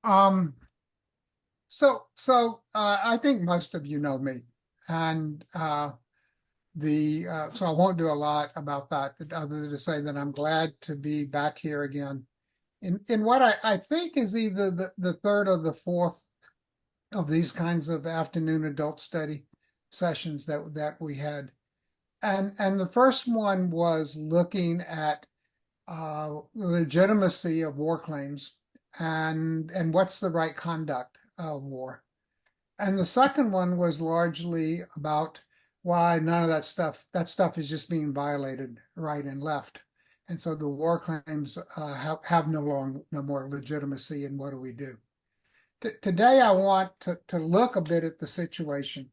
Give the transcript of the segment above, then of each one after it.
Um, so I think most of you know me, and the so I won't do a lot about that, other than to say that I'm glad to be back here again in what I think is either the third or the fourth of these kinds of afternoon adult study sessions that we had, and the first one was looking at the legitimacy of war claims and what's the right conduct of war. And the second one was largely about why none of that stuff is just being violated right and left. And so the war claims have no more legitimacy. And what do we do? Today, I want to look a bit at the situation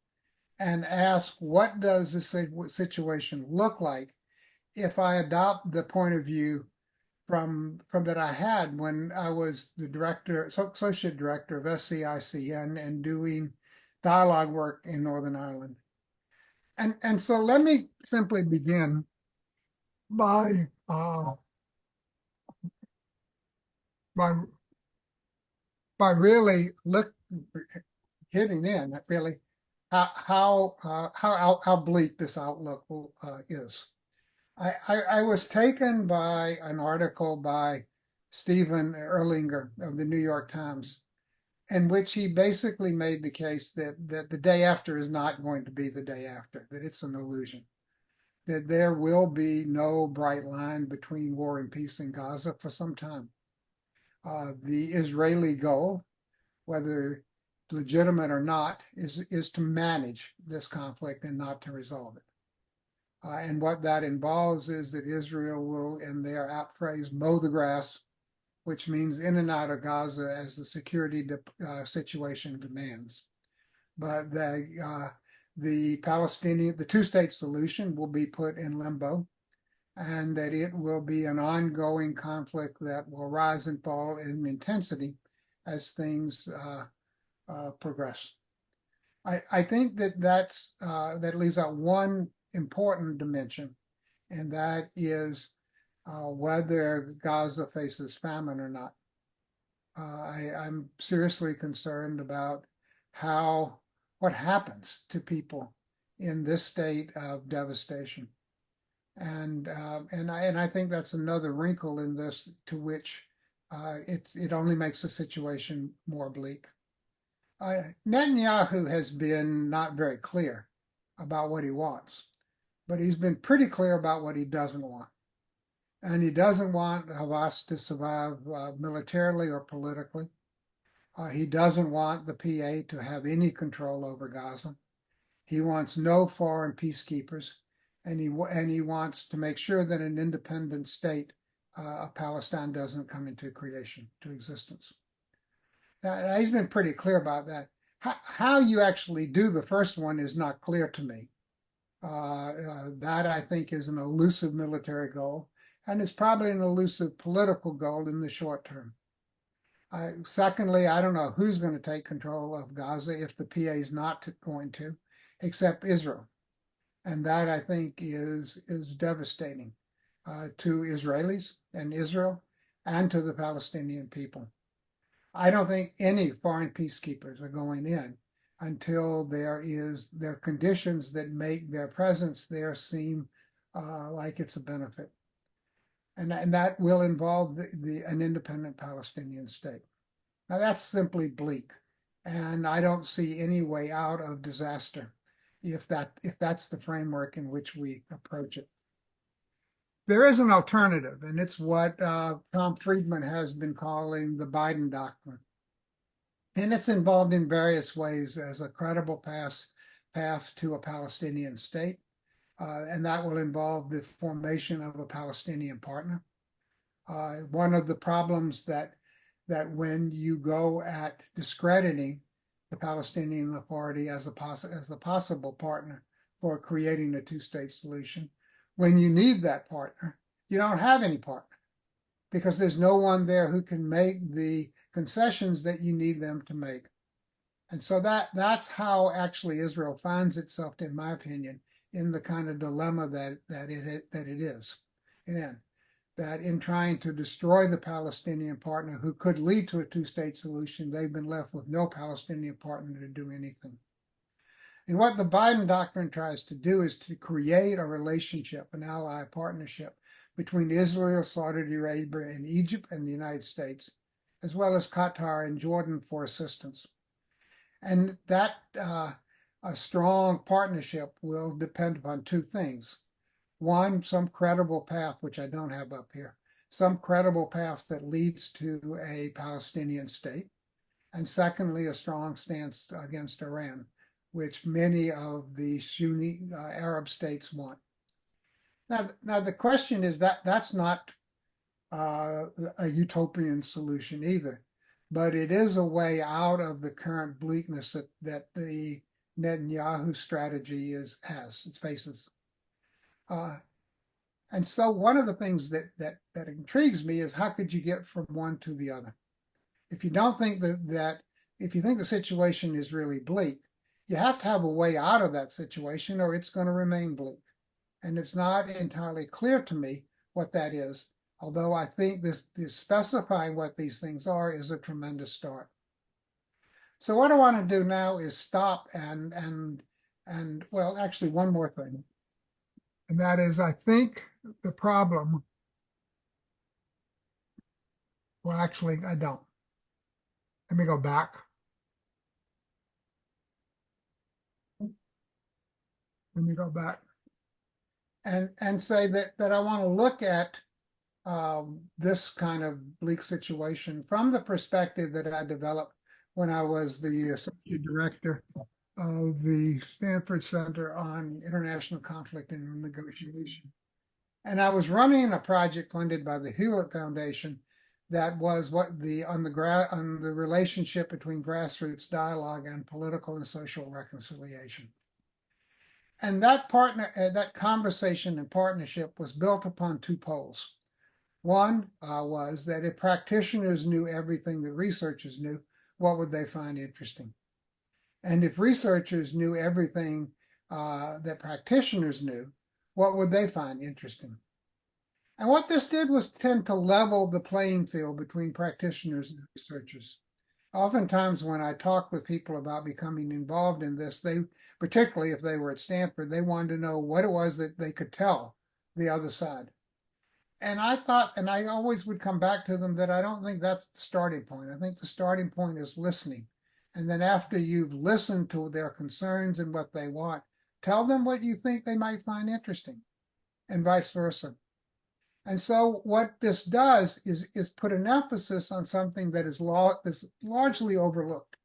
and ask, what does this situation look like if I adopt the point of view from that I had when I was the associate director of SCICN and doing dialogue work in Northern Ireland. And so let me simply begin by by by really hitting in really how bleak this outlook is. I was taken by an article by Stephen Erlinger of the New York Times, in which he basically made the case that the day after is not going to be the day after, that it's an illusion, that there will be no bright line between war and peace in Gaza for some time. The Israeli goal, whether legitimate or not, is to manage this conflict and not to resolve it. And what that involves is that Israel will, in their apt phrase, mow the grass, which means in and out of Gaza as the security situation demands. But the two-state solution will be put in limbo, and that it will be an ongoing conflict that will rise and fall in intensity as things progress. I think that leaves out one important dimension, and that is whether Gaza faces famine or not. I'm seriously concerned about what happens to people in this state of devastation, and I think that's another wrinkle in this to which it only makes the situation more bleak. Netanyahu has been not very clear about what he wants, but he's been pretty clear about what he doesn't want. And he doesn't want Hamas to survive militarily or politically. He doesn't want the PA to have any control over Gaza. He wants no foreign peacekeepers, and he wants to make sure that an independent state of Palestine doesn't come into existence. Now, he's been pretty clear about that. How you actually do the first one is not clear to me. That I think is an elusive military goal, and it's probably an elusive political goal in the short term. Secondly, I don't know who's going to take control of Gaza if the PA is not going to, except Israel. And that I think is devastating to Israelis and Israel and to the Palestinian people. I don't think any foreign peacekeepers are going in until there are conditions that make their presence there seem like it's a benefit. And that will involve an independent Palestinian state. Now that's simply bleak, and I don't see any way out of disaster if that's the framework in which we approach it. There is an alternative, and it's what Tom Friedman has been calling the Biden doctrine. And it's involved in various ways as a credible path to a Palestinian state. And that will involve the formation of a Palestinian partner. One of the problems that when you go at discrediting the Palestinian Authority as a possible partner for creating a two-state solution, when you need that partner, you don't have any partner because there's no one there who can make the concessions that you need them to make. And so that's how actually Israel finds itself, in my opinion, in the kind of dilemma that it is in. that in trying to destroy the Palestinian partner who could lead to a two-state solution, they've been left with no Palestinian partner to do anything. And what the Biden doctrine tries to do is to create a relationship, an ally partnership between Israel, Saudi Arabia, and Egypt and the United States, as well as Qatar and Jordan for assistance. And that a strong partnership will depend upon two things. One, some credible path, which I don't have up here, some credible path that leads to a Palestinian state. And secondly, a strong stance against Iran, which many of the Sunni Arab states want. Now the question is that that's not a utopian solution either, but it is a way out of the current bleakness that the Netanyahu strategy it faces. And so one of the things that intrigues me is how could you get from one to the other? If you don't think if you think the situation is really bleak, you have to have a way out of that situation or it's going to remain bleak. And it's not entirely clear to me what that is, although I think this specifying what these things are is a tremendous start. So what I want to do now is stop and well, actually one more thing. And that is, I think the problem, well, actually, I don't. Let me go back. Let me go back and say that I want to look at this kind of bleak situation from the perspective that I developed when I was the associate director of the Stanford Center on International Conflict and Negotiation. And I was running a project funded by the Hewlett Foundation that was on the relationship between grassroots dialogue and political and social reconciliation. And that conversation and partnership was built upon two poles. One was that if practitioners knew everything that researchers knew, what would they find interesting? And if researchers knew everything that practitioners knew, what would they find interesting? And what this did was tend to level the playing field between practitioners and researchers. Oftentimes when I talk with people about becoming involved in this, particularly if they were at Stanford, they wanted to know what it was that they could tell the other side. And I thought, and I always would come back to them, that I don't think that's the starting point. I think the starting point is listening. And then after you've listened to their concerns and what they want, tell them what you think they might find interesting, and vice versa. And so what this does is put an emphasis on something that is largely overlooked,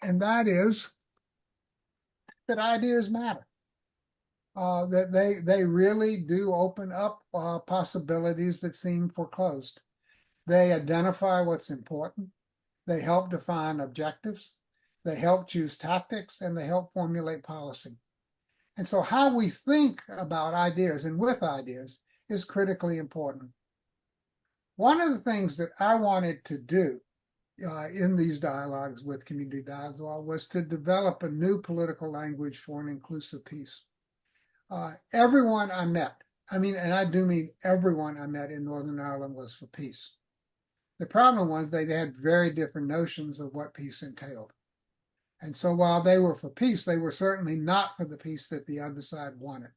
and that is that ideas matter. That they really do open up possibilities that seem foreclosed. They identify what's important. They help define objectives. They help choose tactics, and they help formulate policy. And so how we think about ideas and with ideas is critically important. One of the things that I wanted to do in these dialogues with community dialogue was to develop a new political language for an inclusive peace. Everyone I met, and I do mean everyone I met in Northern Ireland was for peace. The problem was they had very different notions of what peace entailed. And so while they were for peace, they were certainly not for the peace that the other side wanted.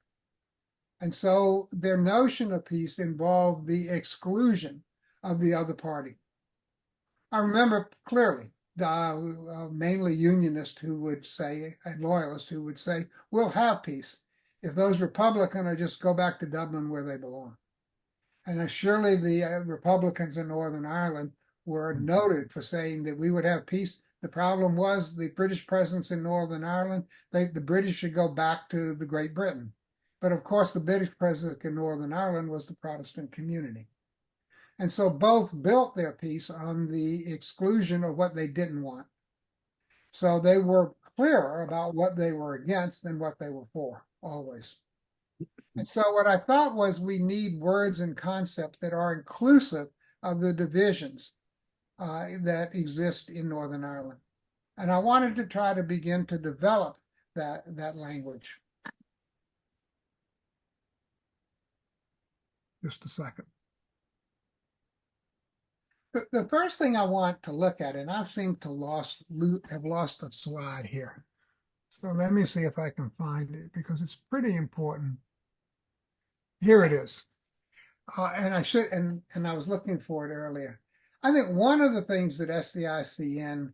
And so their notion of peace involved the exclusion of the other party. I remember clearly, mainly unionists who would say, and loyalists who would say, we'll have peace if those Republicans will just go back to Dublin where they belong. And surely the Republicans in Northern Ireland were noted for saying that we would have peace. The problem was the British presence in Northern Ireland. The British should go back to the Great Britain. But of course, the British presence in Northern Ireland was the Protestant community. And so both built their peace on the exclusion of what they didn't want. So they were clearer about what they were against than what they were for, always. And so what I thought was we need words and concepts that are inclusive of the divisions that exist in Northern Ireland. And I wanted to try to begin to develop that language. Just a second. The first thing I want to look at, and I seem to have lost a slide here. So let me see if I can find it because it's pretty important. Here it is. And I should, and I was looking for it earlier. I think one of the things that SCICN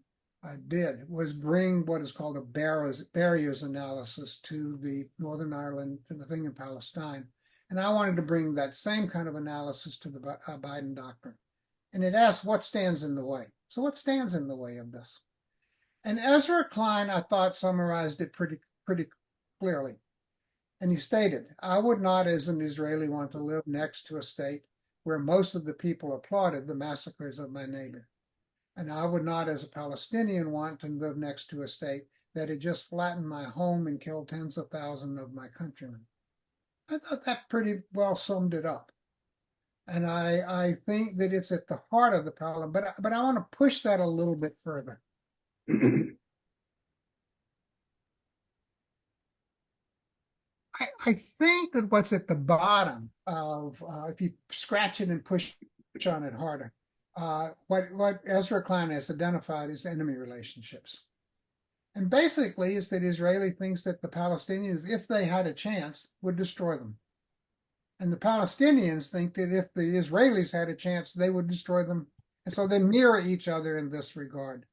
did was bring what is called a barriers analysis to the Northern Ireland, to the thing in Palestine. And I wanted to bring that same kind of analysis to the Biden doctrine. And it asks what stands in the way. So what stands in the way of this? And Ezra Klein, I thought, summarized it pretty clearly. And he stated, I would not, as an Israeli, want to live next to a state where most of the people applauded the massacres of my neighbor. And I would not, as a Palestinian, want to live next to a state that had just flattened my home and killed tens of thousands of my countrymen. I thought that pretty well summed it up. And I think that it's at the heart of the problem, but I want to push that a little bit further. I think that what's at the bottom of, if you scratch it and push on it harder, what Ezra Klein has identified as enemy relationships. And basically, it's that Israeli thinks that the Palestinians, if they had a chance, would destroy them. And the Palestinians think that if the Israelis had a chance, they would destroy them. And so they mirror each other in this regard.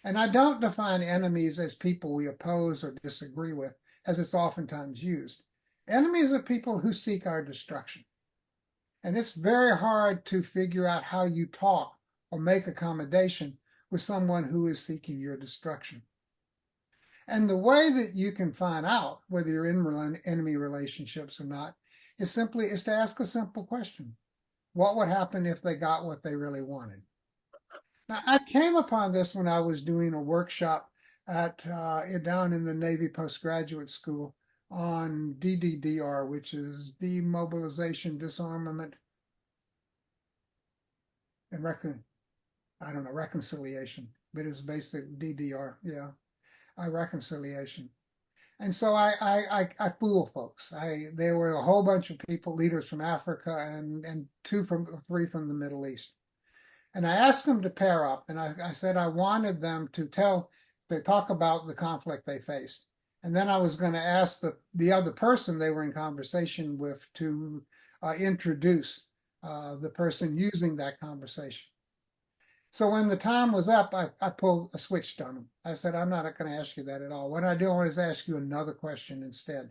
And I don't define enemies as people we oppose or disagree with, as it's oftentimes used. Enemies are people who seek our destruction. And it's very hard to figure out how you talk or make accommodation with someone who is seeking your destruction. And the way that you can find out whether you're in enemy relationships or not is to ask a simple question. What would happen if they got what they really wanted? Now, I came upon this when I was doing a workshop down in the Navy postgraduate school on DDDR, which is demobilization, disarmament, and reconciliation. But it's basic DDR, yeah, reconciliation. And so I fool folks. There were a whole bunch of people, leaders from Africa and three from the Middle East. And I asked them to pair up, and I said I wanted them to talk about the conflict they faced. And then I was going to ask the other person they were in conversation with to introduce the person using that conversation. So when the time was up, I pulled a switch on them. I said, I'm not going to ask you that at all. What I do want is ask you another question instead.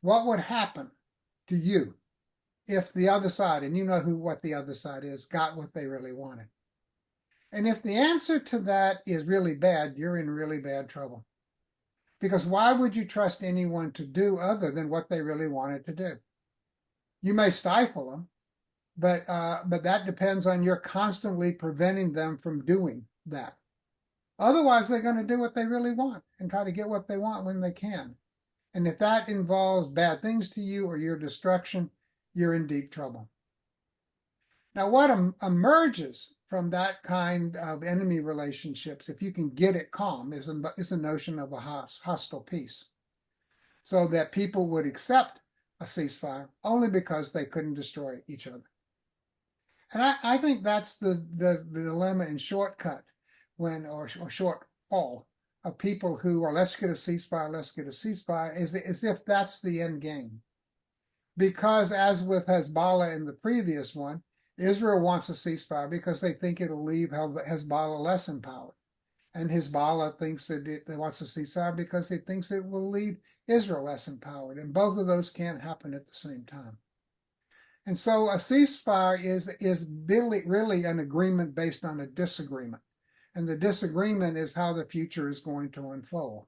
What would happen to you if the other side, and you know what the other side is, got what they really wanted? And if the answer to that is really bad, you're in really bad trouble. Because why would you trust anyone to do other than what they really wanted to do? You may stifle them, but that depends on your constantly preventing them from doing that. Otherwise, they're going to do what they really want and try to get what they want when they can. And if that involves bad things to you or your destruction, you're in deep trouble. Now, what emerges from that kind of enemy relationships, if you can get it calm, is a notion of a hostile peace. So that people would accept a ceasefire only because they couldn't destroy each other. And I think that's the dilemma and shortcut or shortfall of people who are let's get a ceasefire, is if that's the end game. Because as with Hezbollah in the previous one, Israel wants a ceasefire because they think it'll leave Hezbollah less empowered. And Hezbollah thinks that it wants a ceasefire because it thinks it will leave Israel less empowered. And both of those can't happen at the same time. And so a ceasefire is really an agreement based on a disagreement. And the disagreement is how the future is going to unfold.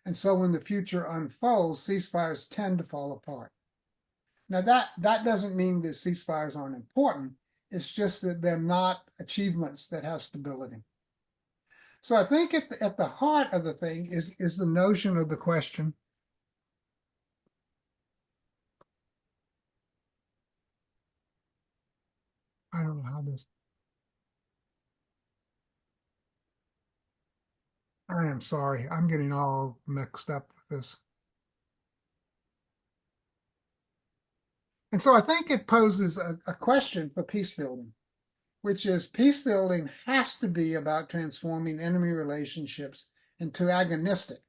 And so when the future unfolds, ceasefires tend to fall apart. Now that doesn't mean that ceasefires aren't important. It's just that they're not achievements that have stability. So I think at the heart of the thing is the notion of the question. I don't know how this. I am sorry. I'm getting all mixed up with this. And so I think it poses a question for peace building. which is peace building has to be about transforming enemy relationships into agonistic,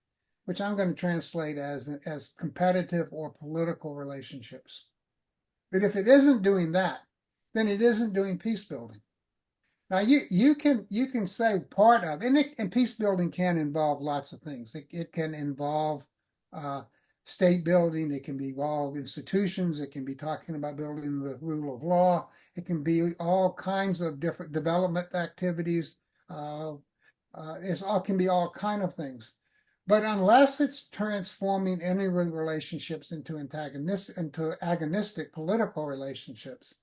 which I'm going to translate as competitive or political relationships. But if it isn't doing that, then it isn't doing peace building. Now you can say part of, and peace building can involve lots of things. It can involve uh, state building. It can involve institutions. It can be talking about building the rule of law. It can be all kinds of different development activities. It can be all kind of things. But unless it's transforming any relationships into agonistic political relationships,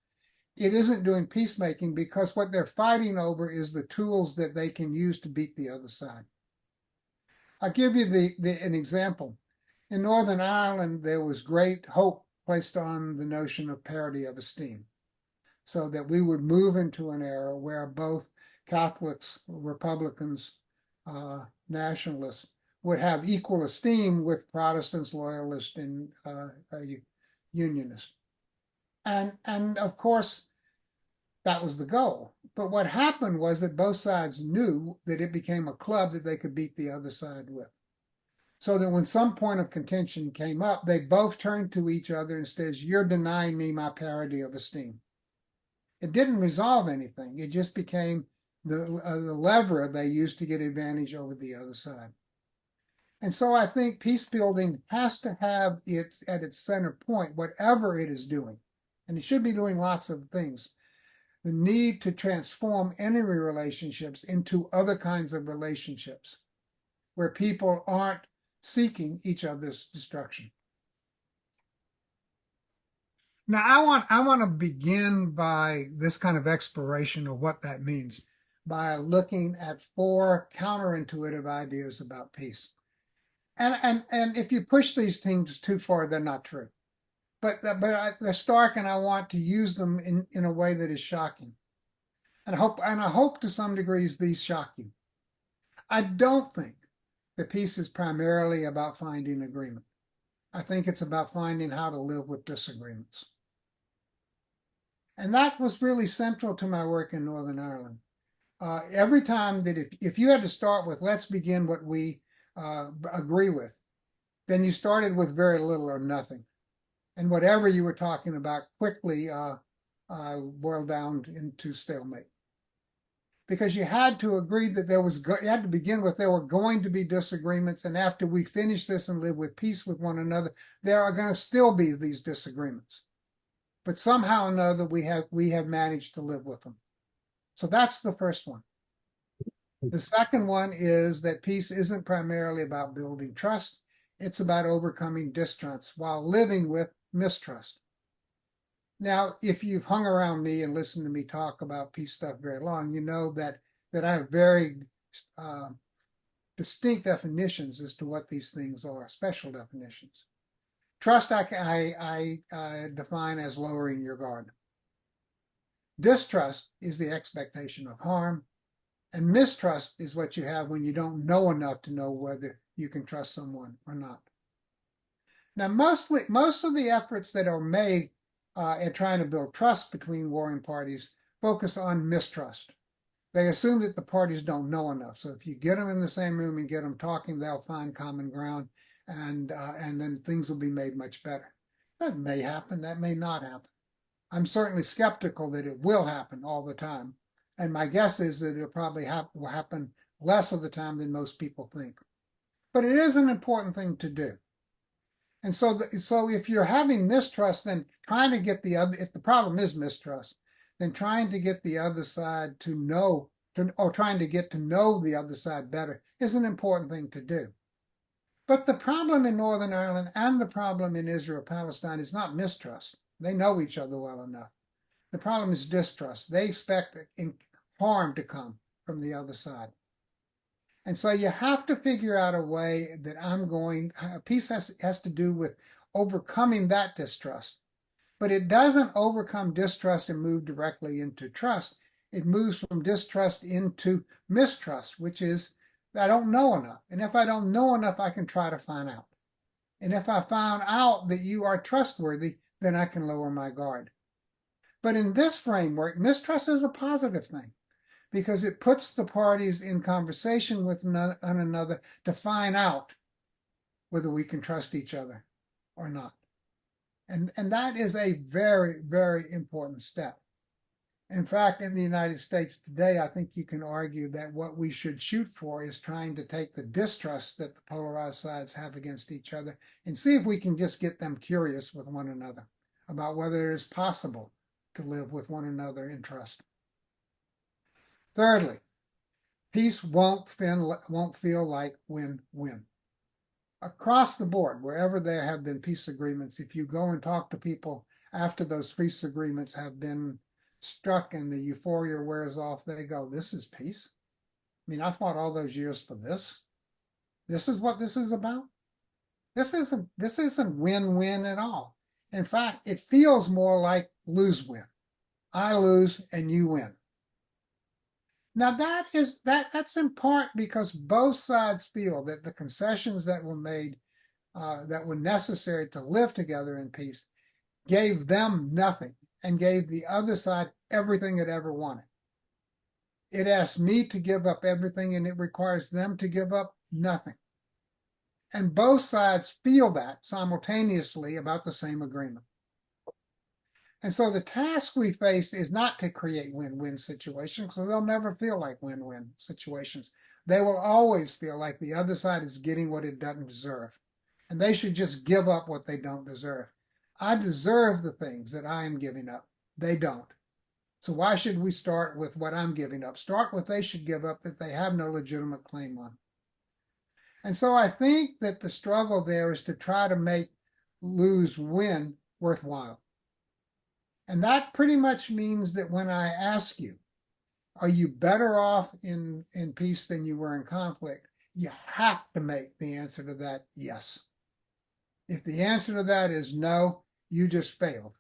it isn't doing peacemaking, because what they're fighting over is the tools that they can use to beat the other side. I'll give you an example. In Northern Ireland, there was great hope placed on the notion of parity of esteem, so that we would move into an era where both Catholics, Republicans, nationalists would have equal esteem with Protestants, loyalists, and unionists. And of course, that was the goal. But what happened was that both sides knew that it became a club that they could beat the other side with. So that when some point of contention came up, they both turned to each other and said, "You're denying me my parity of esteem." It didn't resolve anything. It just became the lever they used to get advantage over the other side. And so I think peace building has to have at its center point, whatever it is doing, and it should be doing lots of things, the need to transform enemy relationships into other kinds of relationships where people aren't seeking each other's destruction. Now, I want to begin by this kind of exploration of what that means by looking at 4 counterintuitive ideas about peace. And if you push these things too far, they're not true. But they're stark, and I want to use them in a way that is shocking. And I hope to some degrees these shock you. I don't think that peace is primarily about finding agreement. I think it's about finding how to live with disagreements. And that was really central to my work in Northern Ireland. Every time that if you had to start with, let's begin what we agree with, then you started with very little or nothing. And whatever you were talking about quickly boiled down into stalemate. Because you had to agree that you had to begin with there were going to be disagreements, and after we finish this and live with peace with one another, there are going to still be these disagreements. But somehow or another, we have managed to live with them. So that's the first one. The second one is that peace isn't primarily about building trust. It's about overcoming distrust while living with mistrust. Now, if you've hung around me and listened to me talk about peace stuff very long, you know that I have very distinct definitions as to what these things are, special definitions. Trust I define as lowering your guard. Distrust is the expectation of harm. And mistrust is what you have when you don't know enough to know whether you can trust someone or not. Now, most of the efforts that are made at trying to build trust between warring parties focus on mistrust. They assume that the parties don't know enough. So if you get them in the same room and get them talking, they'll find common ground, and then things will be made much better. That may happen. That may not happen. I'm certainly skeptical that it will happen all the time. And my guess is that it'll probably will happen less of the time than most people think. But it is an important thing to do. And so if you're having mistrust, then trying to get if the problem is mistrust, then trying to get the other side to know, or trying to get to know the other side better is an important thing to do. But the problem in Northern Ireland and the problem in Israel-Palestine is not mistrust. They know each other well enough. The problem is distrust. They expect harm to come from the other side. And so you have to figure out a way that peace has to do with overcoming that distrust. But it doesn't overcome distrust and move directly into trust. It moves from distrust into mistrust, which is, I don't know enough. And if I don't know enough, I can try to find out. And if I found out that you are trustworthy, then I can lower my guard. But in this framework, mistrust is a positive thing because it puts the parties in conversation with one another to find out whether we can trust each other or not. And that is a very, very important step. In fact, in the United States today, I think you can argue that what we should shoot for is trying to take the distrust that the polarized sides have against each other and see if we can just get them curious with one another about whether it is possible to live with one another in trust. Thirdly, peace won't feel like win-win. Across the board, wherever there have been peace agreements, if you go and talk to people after those peace agreements have been struck and the euphoria wears off, they go, this is peace? I mean, I fought all those years for this. This is what this is about? This isn't win-win at all. In fact, it feels more like lose-win. I lose and you win. Now that's in part because both sides feel that the concessions that were made that were necessary to live together in peace gave them nothing and gave the other side everything it ever wanted. It asks me to give up everything and it requires them to give up nothing. And both sides feel that simultaneously about the same agreement. And so the task we face is not to create win-win situations, because they'll never feel like win-win situations. They will always feel like the other side is getting what it doesn't deserve. And they should just give up what they don't deserve. I deserve the things that I am giving up. They don't. So why should we start with what I'm giving up? Start with what they should give up that they have no legitimate claim on. And so I think that the struggle there is to try to make lose-win worthwhile. And that pretty much means that when I ask you, are you better off in peace than you were in conflict? You have to make the answer to that yes. If the answer to that is no, you just failed.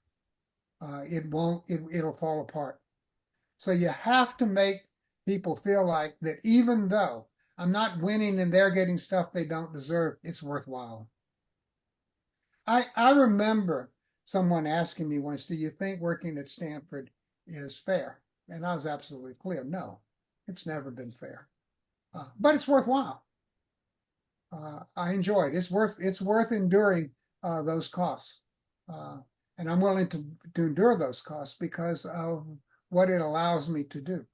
It'll fall apart. So you have to make people feel like that even though I'm not winning and they're getting stuff they don't deserve, it's worthwhile. I remember someone asking me once, do you think working at Stanford is fair? And I was absolutely clear, no, it's never been fair. But it's worthwhile. I enjoy it. It's worth enduring those costs. And I'm willing to endure those costs because of what it allows me to do.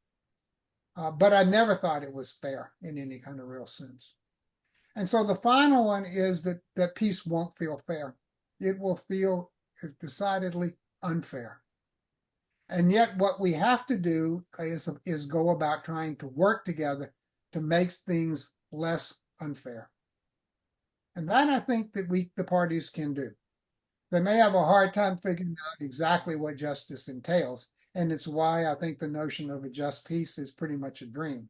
But I never thought it was fair in any kind of real sense. And so the final one is that peace won't feel fair. It will feel decidedly unfair. And yet what we have to do is go about trying to work together to make things less unfair. And that I think that the parties can do. They may have a hard time figuring out exactly what justice entails. And it's why I think the notion of a just peace is pretty much a dream.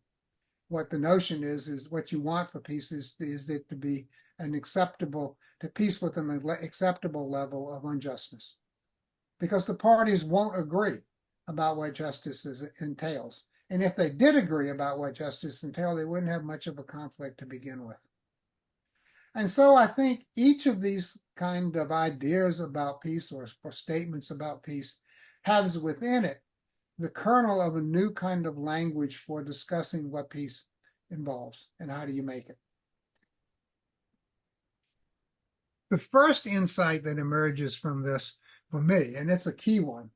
What the notion is what you want for peace is it to be an acceptable, to peace with an acceptable level of injustice. Because the parties won't agree about what justice entails. And if they did agree about what justice entails, they wouldn't have much of a conflict to begin with. And so I think each of these kind of ideas about peace or statements about peace has within it the kernel of a new kind of language for discussing what peace involves and how do you make it. The first insight that emerges from this for me, and it's a key one,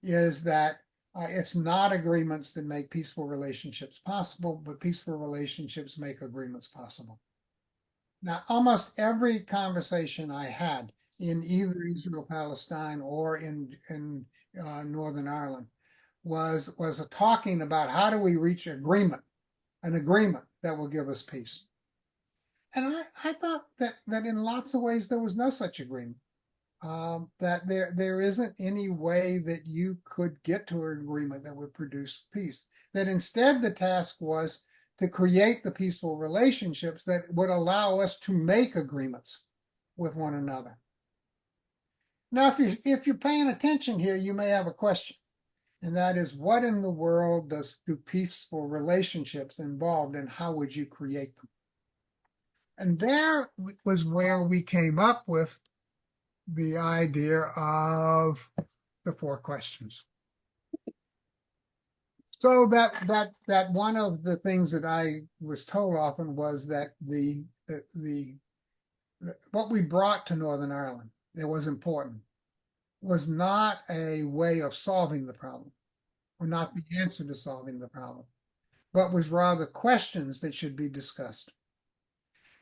is that it's not agreements that make peaceful relationships possible, but peaceful relationships make agreements possible. Now, almost every conversation I had in either Israel-Palestine or in Northern Ireland was talking about how do we reach an agreement that will give us peace. And I thought that in lots of ways there was no such agreement. That there isn't any way that you could get to an agreement that would produce peace. That instead the task was to create the peaceful relationships that would allow us to make agreements with one another. Now, if you're paying attention here, you may have a question, and that is, what in the world do peaceful relationships involve, and how would you create them? And there was where we came up with the idea of the 4 questions. So that one of the things that I was told often was that the what we brought to Northern Ireland that was important was not a way of solving the problem, or not the answer to solving the problem, but was rather questions that should be discussed.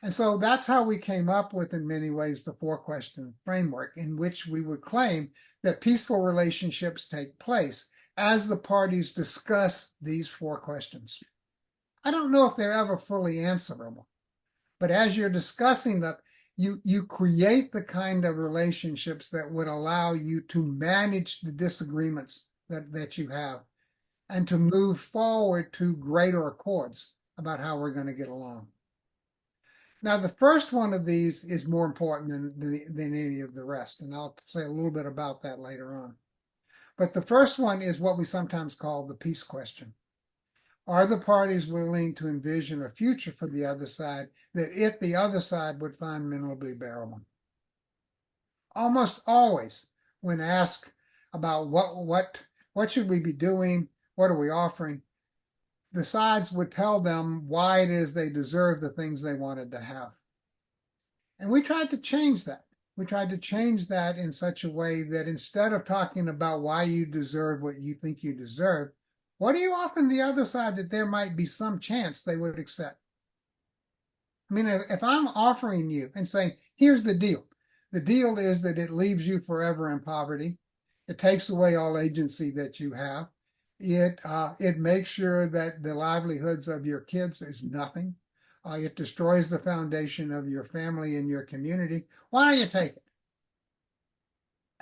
And so that's how we came up with, in many ways, the four question framework, in which we would claim that peaceful relationships take place as the parties discuss these four questions. I don't know if they're ever fully answerable, but as you're discussing them, you create the kind of relationships that would allow you to manage the disagreements that you have and to move forward to greater accords about how we're going to get along. Now, the first one of these is more important than any of the rest, and I'll say a little bit about that later on. But the first one is what we sometimes call the peace question. Are the parties willing to envision a future for the other side that if the other side would find minimally bearable? Almost always, when asked about what should we be doing, what are we offering, the sides would tell them why it is they deserve the things they wanted to have. And we tried to change that. We tried to change that in such a way that instead of talking about why you deserve what you think you deserve, what are you offering the other side that there might be some chance they would accept? I mean, if I'm offering you and saying, here's the deal is that it leaves you forever in poverty. It takes away all agency that you have. It makes sure that the livelihoods of your kids is nothing. It destroys the foundation of your family and your community. Why don't you take it?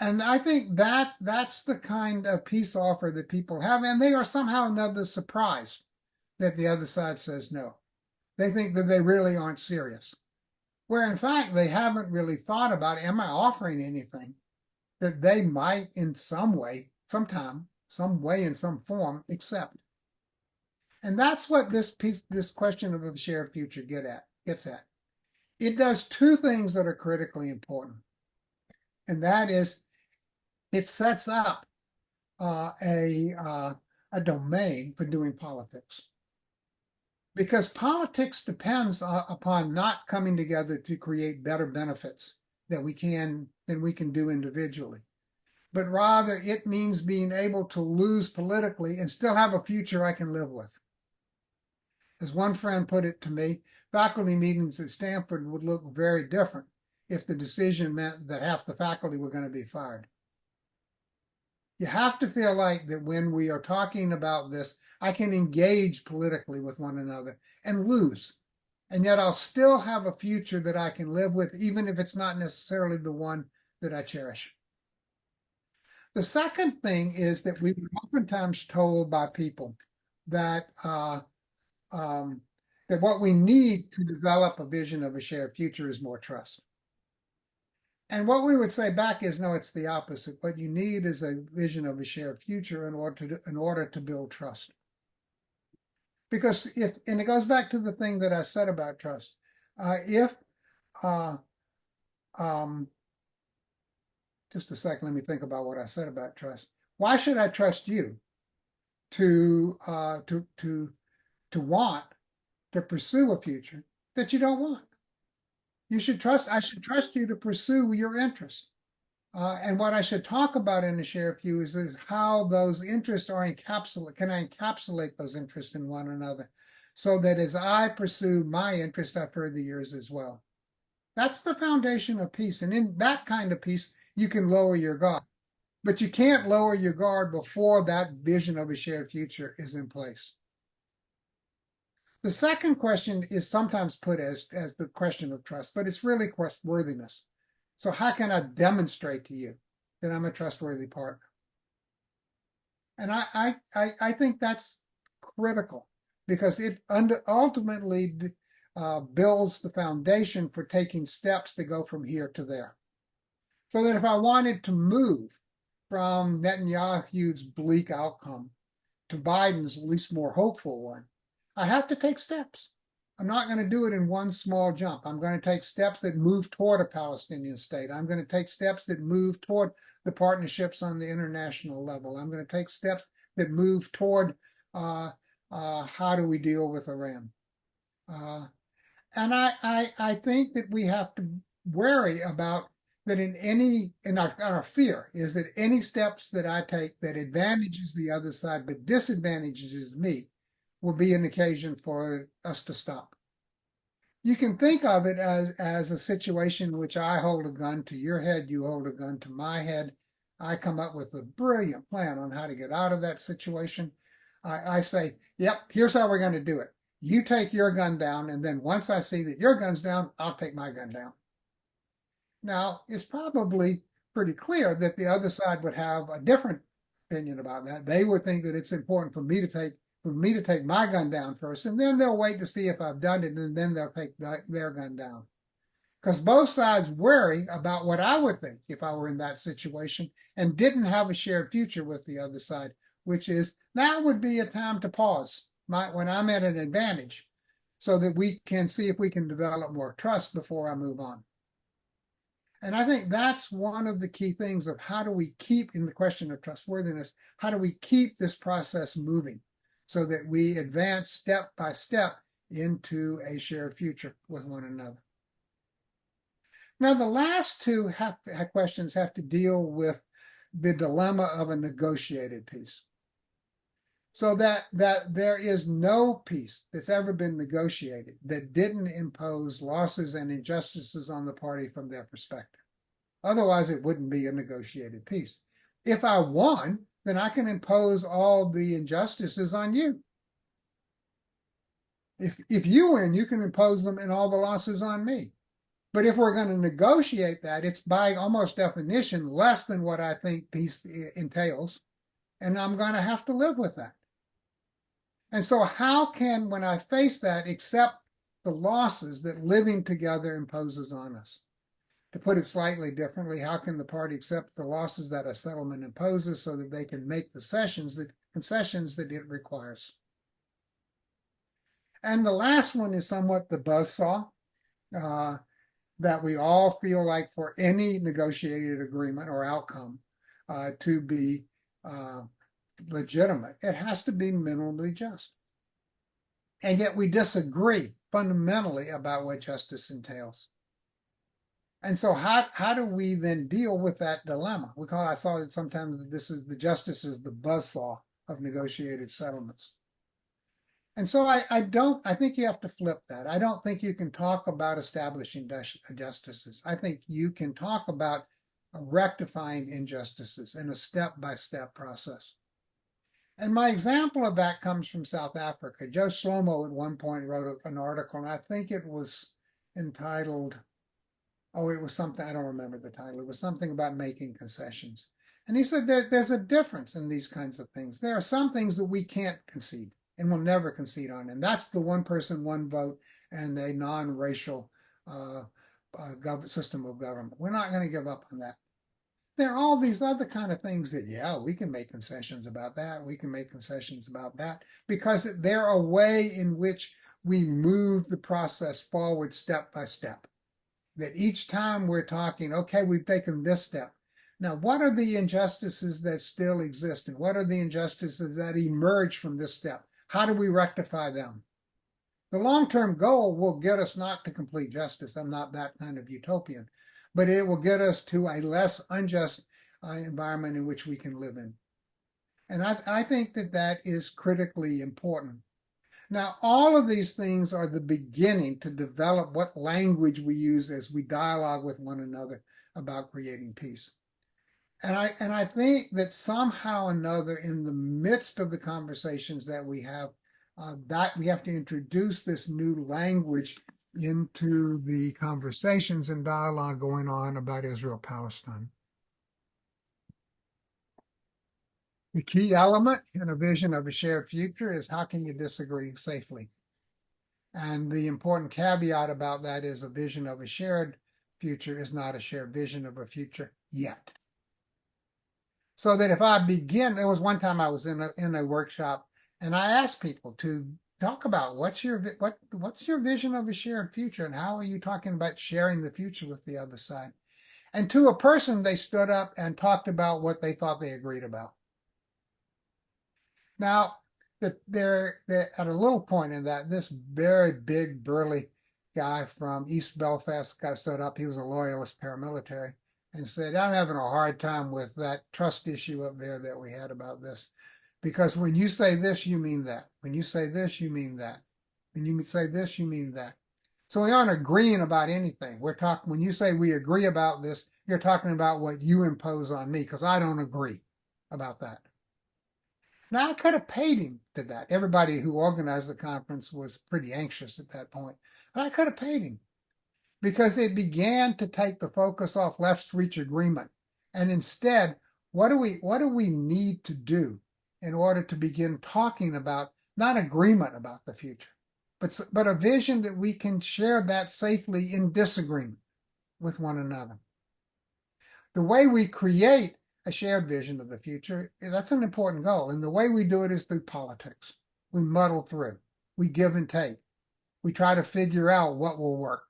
And I think that's the kind of peace offer that people have, and they are somehow or another surprised that the other side says no. They think that they really aren't serious, where in fact they haven't really thought about, am I offering anything that they might in some way, sometime, some way, in some form, accept? And that's what this question of a shared future gets at. It does two things that are critically important, and that is it sets up a domain for doing politics. Because politics depends upon not coming together to create better benefits than we can do individually, but rather it means being able to lose politically and still have a future I can live with. As one friend put it to me, faculty meetings at Stanford would look very different if the decision meant that half the faculty were going to be fired. You have to feel like that when we are talking about this, I can engage politically with one another and lose. And yet I'll still have a future that I can live with, even if it's not necessarily the one that I cherish. The second thing is that we were oftentimes told by people that that what we need to develop a vision of a shared future is more trust. And what we would say back is, no, it's the opposite. What you need is a vision of a shared future in order to build trust. Because and it goes back to the thing that I said about trust. Just a second, let me think about what I said about trust. Why should I trust you to want to pursue a future that you don't want? I should trust you to pursue your interests. And what I should talk about in the shared view is how those interests are can I encapsulate those interests in one another so that as I pursue my interest, I further yours as well. That's the foundation of peace. And in that kind of peace, you can lower your guard. But you can't lower your guard before that vision of a shared future is in place. The second question is sometimes put as the question of trust, but it's really trustworthiness. So how can I demonstrate to you that I'm a trustworthy partner? And I think that's critical because it ultimately builds the foundation for taking steps to go from here to there. So that if I wanted to move from Netanyahu's bleak outcome to Biden's at least more hopeful one, I have to take steps. I'm not going to do it in one small jump. I'm going to take steps that move toward a Palestinian state. I'm going to take steps that move toward the partnerships on the international level. I'm going to take steps that move toward how do we deal with Iran? Uh, and I think that we have to worry about that in our fear is that any steps that I take that advantages the other side but disadvantages me will be an occasion for us to stop. You can think of it as a situation in which I hold a gun to your head, you hold a gun to my head. I come up with a brilliant plan on how to get out of that situation. I say, yep, here's how we're going to do it. You take your gun down, and then once I see that your gun's down, I'll take my gun down. Now, it's probably pretty clear that the other side would have a different opinion about that. They would think that it's important for me to take my gun down first, and then they'll wait to see if I've done it, and then they'll take their gun down. Because both sides worry about what I would think if I were in that situation and didn't have a shared future with the other side, which is now would be a time to pause when I'm at an advantage so that we can see if we can develop more trust before I move on. And I think that's one of the key things of how do we keep, in the question of trustworthiness, how do we keep this process moving so that we advance step by step into a shared future with one another. Now, the last two questions have to deal with the dilemma of a negotiated peace. So that there is no peace that's ever been negotiated that didn't impose losses and injustices on the party from their perspective. Otherwise, it wouldn't be a negotiated peace. If I won, then I can impose all the injustices on you. If you win, you can impose them and all the losses on me. But if we're going to negotiate that, it's by almost definition less than what I think peace entails, and I'm going to have to live with that. And so how can, when I face that, accept the losses that living together imposes on us? To put it slightly differently, how can the party accept the losses that a settlement imposes so that they can make the concessions that it requires? And the last one is somewhat the buzzsaw that we all feel like for any negotiated agreement or outcome to be legitimate, it has to be minimally just. And yet we disagree fundamentally about what justice entails. And so how do we then deal with that dilemma? I saw it sometimes the justice is the buzzsaw of negotiated settlements. And so I think you have to flip that. I don't think you can talk about establishing justices. I think you can talk about rectifying injustices in a step-by-step process. And my example of that comes from South Africa. Joe Shlomo at one point wrote an article, and I think it was entitled, it was something, I don't remember the title. It was something about making concessions. And he said there's a difference in these kinds of things. There are some things that we can't concede and will never concede on. And that's the one person, one vote and a non-racial system of government. We're not going to give up on that. There are all these other kind of things that, yeah, we can make concessions about that. We can make concessions about that because they're a way in which we move the process forward step by step. That each time we're talking, okay, we've taken this step. Now, what are the injustices that still exist? And what are the injustices that emerge from this step? How do we rectify them? The long-term goal will get us not to complete justice. I'm not that kind of utopian, but it will get us to a less unjust environment in which we can live in. And I think that is critically important. Now, all of these things are the beginning to develop what language we use as we dialogue with one another about creating peace. And I think that somehow or another, in the midst of the conversations that we have to introduce this new language into the conversations and dialogue going on about Israel-Palestine. The key element in a vision of a shared future is how can you disagree safely? And the important caveat about that is a vision of a shared future is not a shared vision of a future yet. So that if I begin, there was one time I was in a workshop and I asked people to talk about what's your vision of a shared future and how are you talking about sharing the future with the other side? And to a person, they stood up and talked about what they thought they agreed about. Now, that at a little point in that, this very big, burly guy from East Belfast got stood up. He was a loyalist paramilitary and said, I'm having a hard time with that trust issue up there that we had about this. Because when you say this, you mean that. When you say this, you mean that. When you say this, you mean that. So we aren't agreeing about anything. We're talking, when you say we agree about this, you're talking about what you impose on me, because I don't agree about that. Now, I could have paid him to that. Everybody who organized the conference was pretty anxious at that point. And I could have paid him because it began to take the focus off let's reach agreement. And instead, what do we need to do in order to begin talking about not agreement about the future, but a vision that we can share that safely in disagreement with one another. The way we create a shared vision of the future, that's an important goal. And the way we do it is through politics. We muddle through, we give and take, we try to figure out what will work.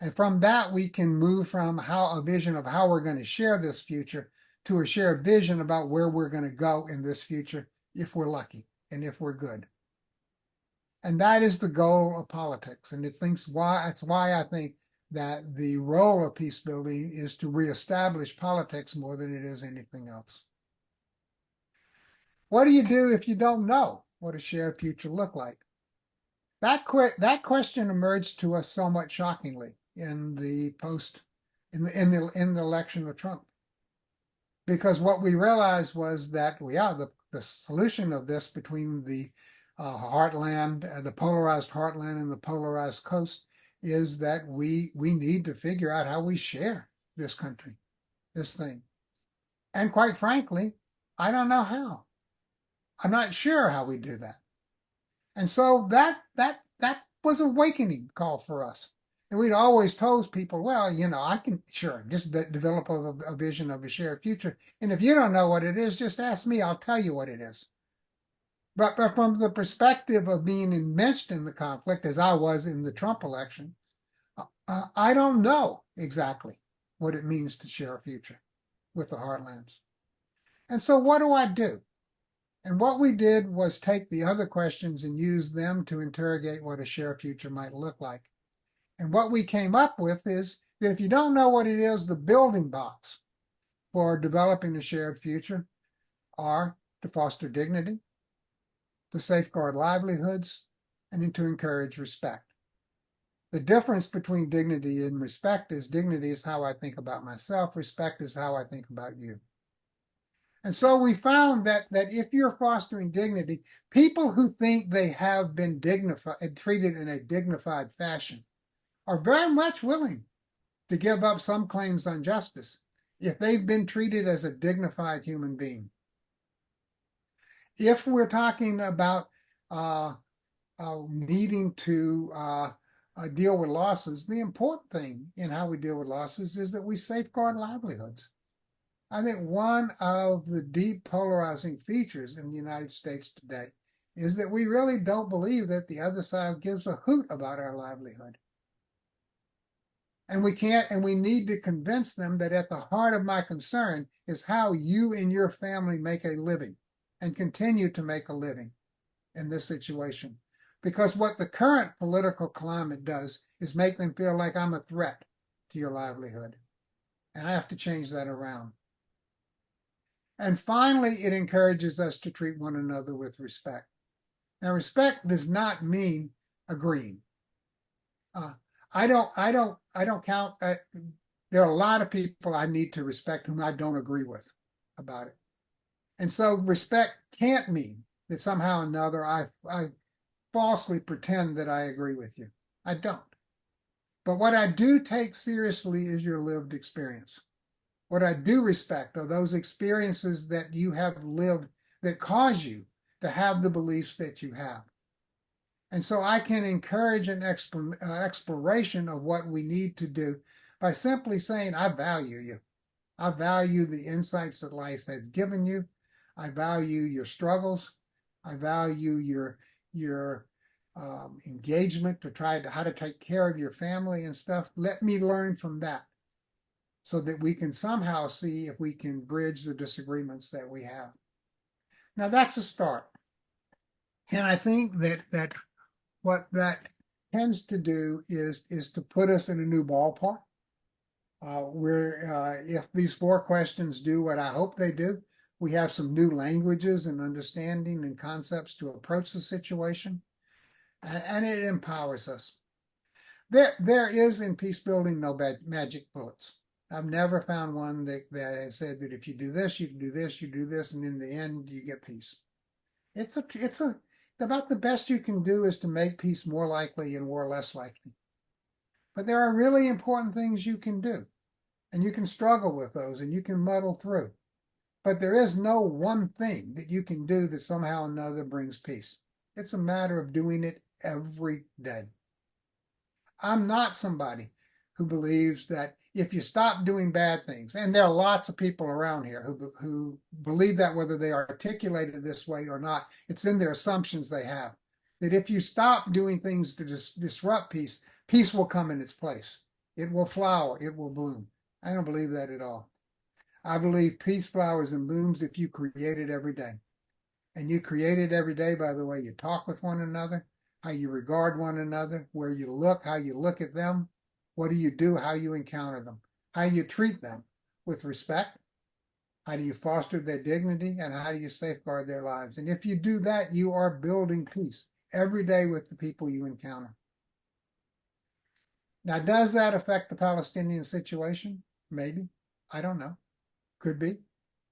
And from that, we can move from a vision of how we're going to share this future to a shared vision about where we're going to go in this future if we're lucky and if we're good. And that is the goal of politics. And that's why I think that the role of peace building is to reestablish politics more than it is anything else. What do you do if you don't know what a shared future look like? That question emerged to us somewhat shockingly in the election of Trump, because what we realized was that the solution of this between the heartland, the polarized heartland and the polarized coast, is that we need to figure out how we share this country, this thing. And quite frankly, I don't know how. I'm not sure how we do that. And so that was an awakening call for us. And we'd always told people, well, I can just develop a vision of a shared future. And if you don't know what it is, just ask me. I'll tell you what it is. But from the perspective of being enmeshed in the conflict, as I was in the Trump election, I don't know exactly what it means to share a future with the heartlands. And so what do I do? And what we did was take the other questions and use them to interrogate what a shared future might look like. And what we came up with is that if you don't know what it is, the building blocks for developing a shared future are to foster dignity, to safeguard livelihoods, and to encourage respect. The difference between dignity and respect is dignity is how I think about myself, respect is how I think about you. And so we found that if you're fostering dignity, people who think they have been treated in a dignified fashion are very much willing to give up some claims on justice if they've been treated as a dignified human being. If we're talking about needing to deal with losses, the important thing in how we deal with losses is that we safeguard livelihoods. I think one of the deep polarizing features in the United States today is that we really don't believe that the other side gives a hoot about our livelihood. And we need to convince them that at the heart of my concern is how you and your family make a living and continue to make a living in this situation. Because what the current political climate does is make them feel like I'm a threat to your livelihood. And I have to change that around. And finally, it encourages us to treat one another with respect. Now, respect does not mean agreeing. I don't count. There are a lot of people I need to respect whom I don't agree with about it. And so respect can't mean that somehow or another I falsely pretend that I agree with you. I don't. But what I do take seriously is your lived experience. What I do respect are those experiences that you have lived that cause you to have the beliefs that you have. And so I can encourage an exploration of what we need to do by simply saying, I value you. I value the insights that life has given you. I value your struggles. I value your engagement to how to take care of your family and stuff. Let me learn from that so that we can somehow see if we can bridge the disagreements that we have. Now that's a start. And I think that what that tends to do is to put us in a new ballpark. Where if these four questions do what I hope they do, we have some new languages and understanding and concepts to approach the situation, and it empowers us. There is in peace building no magic bullets. I've never found one that has said that if you do this, you can do this, you do this, and in the end you get peace. It's about the best you can do is to make peace more likely and war less likely. But there are really important things you can do, and you can struggle with those, and you can muddle through. But there is no one thing that you can do that somehow or another brings peace. It's a matter of doing it every day. I'm not somebody who believes that if you stop doing bad things, and there are lots of people around here who believe that whether they articulate it this way or not, it's in their assumptions they have. That if you stop doing things to disrupt peace, peace will come in its place. It will flower, it will bloom. I don't believe that at all. I believe peace flowers and blooms if you create it every day. And you create it every day by the way you talk with one another, how you regard one another, where you look, how you look at them, what do you do, how you encounter them, how you treat them with respect, how do you foster their dignity, and how do you safeguard their lives. And if you do that, you are building peace every day with the people you encounter. Now, does that affect the Palestinian situation? Maybe. I don't know. Could be.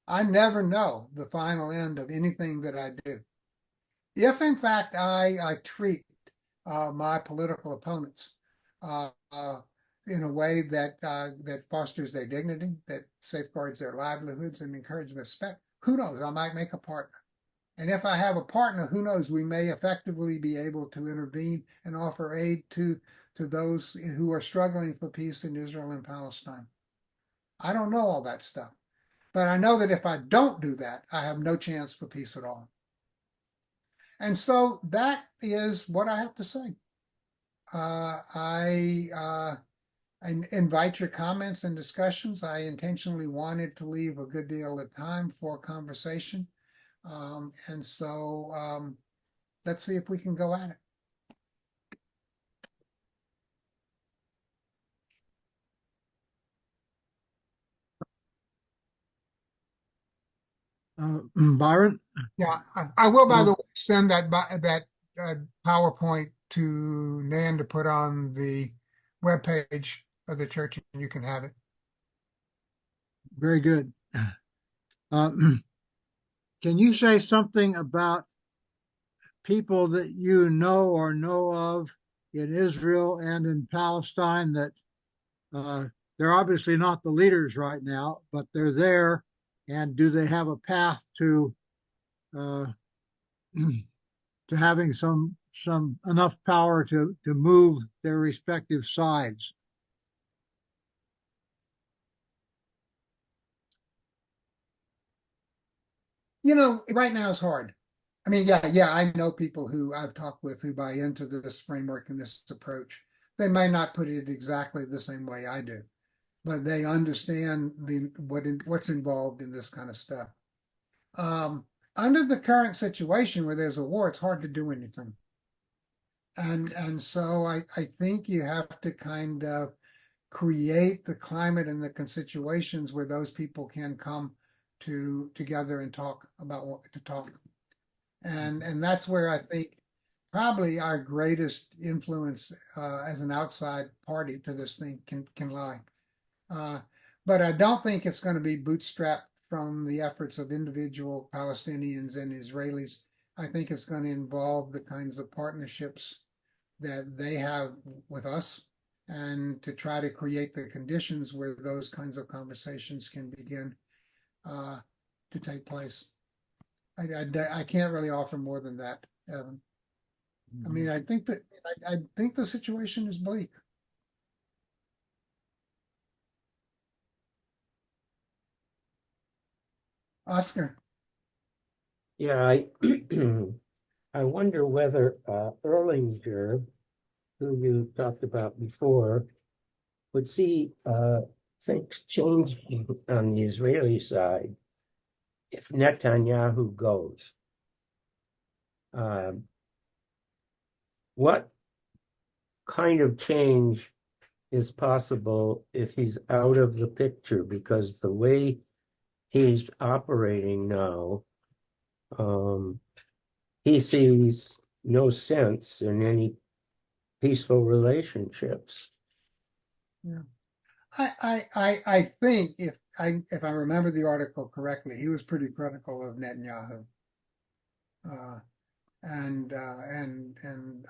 I never know the final end of anything that I do. If in fact I treat my political opponents uh, uh, in a way that fosters their dignity, that safeguards their livelihoods, and encourages respect, who knows? I might make a partner. And if I have a partner, who knows? We may effectively be able to intervene and offer aid to those who are struggling for peace in Israel and Palestine. I don't know all that stuff, but I know that if I don't do that, I have no chance for peace at all. And so that is what I have to say. I invite your comments and discussions. I intentionally wanted to leave a good deal of time for conversation. And so let's see if we can go at it. Byron? Yeah, I will, by the way, send that PowerPoint to Nan to put on the webpage of the church, and you can have it. Very good. Uh, can you say something about people that you know or know of in Israel and in Palestine that they're obviously not the leaders right now, but they're there, and do they have a path uh, to having some enough power to move their respective sides? Right now it's hard. I mean, yeah, I know people who I've talked with who buy into this framework and this approach. They may not put it exactly the same way I do, but they understand what's involved in this kind of stuff. Um, Under the current situation where there's a war, it's hard to do anything. And so I think you have to kind of create the climate and the situations where those people can come together and talk about what to talk. And that's where I think probably our greatest influence as an outside party to this thing can lie. Uh, but I don't think it's going to be bootstrapped from the efforts of individual Palestinians and Israelis. I think it's going to involve the kinds of partnerships that they have with us and to try to create the conditions where those kinds of conversations can begin uh, to take place. I can't really offer more than that, Evan. I mean, I think the situation is bleak. Oscar. Yeah, I wonder whether Erlinger, who you talked about before, would see things changing on the Israeli side if Netanyahu goes. what kind of change is possible if he's out of the picture? Because the way he's operating now, he sees no sense in any peaceful relationships. Yeah. I think if I remember the article correctly, he was pretty critical of Netanyahu. Uh, and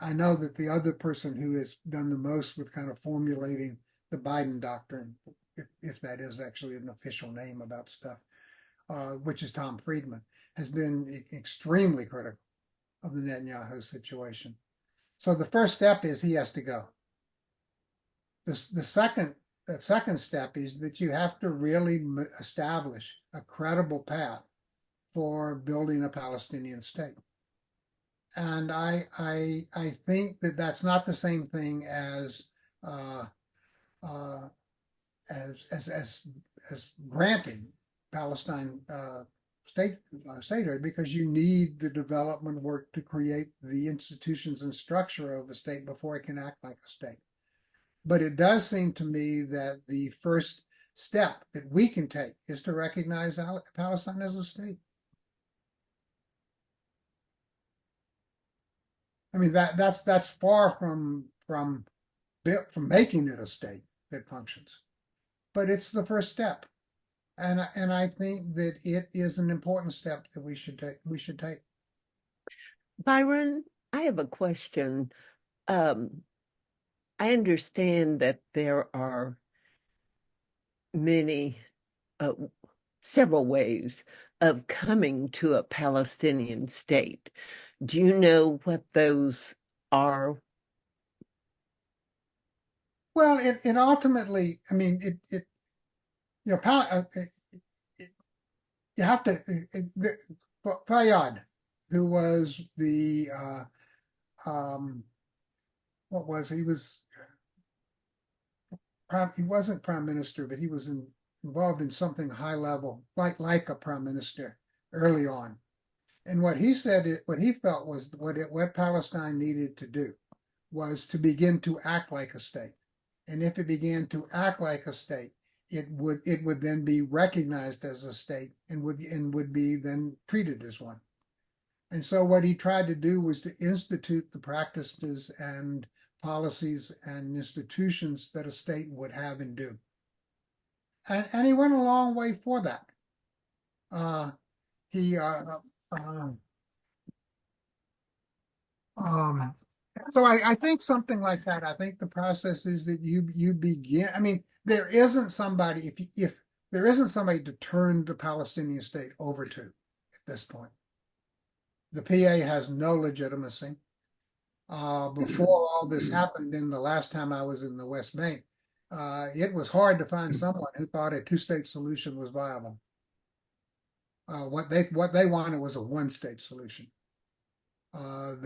I know that the other person who has done the most with kind of formulating the Biden doctrine, if that is actually an official name about stuff, which is Tom Friedman, has been extremely critical of the Netanyahu situation. So the first step is he has to go. The second step is that you have to really establish a credible path for building a Palestinian state. And I think that that's not the same thing as uh, uh, as granting Palestine statehood, because you need the development work to create the institutions and structure of a state before it can act like a state. But it does seem to me that the first step that we can take is to recognize Palestine as a state. I mean that's far from making it a state that functions, but it's the first step, and I think that it is an important step that we should take. Byron, I have a question. Um, I understand that there are many, uh, several ways of coming to a Palestinian state. Do you know what those are? Well, it ultimately, I mean, it you know, you have to. Fayyad, who was the what was he was he wasn't prime minister, but he was involved in something high level, like a prime minister early on. And what he said, what he felt was what Palestine needed to do was to begin to act like a state. And if it began to act like a state, it would then be recognized as a state and would be then treated as one. And so what he tried to do was to institute the practices and policies and institutions that a state would have and do. And he went a long way for that. He so I think something like that. I think the process is that you begin. I mean, there isn't somebody if there isn't somebody to turn the Palestinian state over to at this point. The PA has no legitimacy. Before all this happened, in the last time I was in the West Bank, it was hard to find someone who thought a two-state solution was viable. What they wanted was a one-state solution. As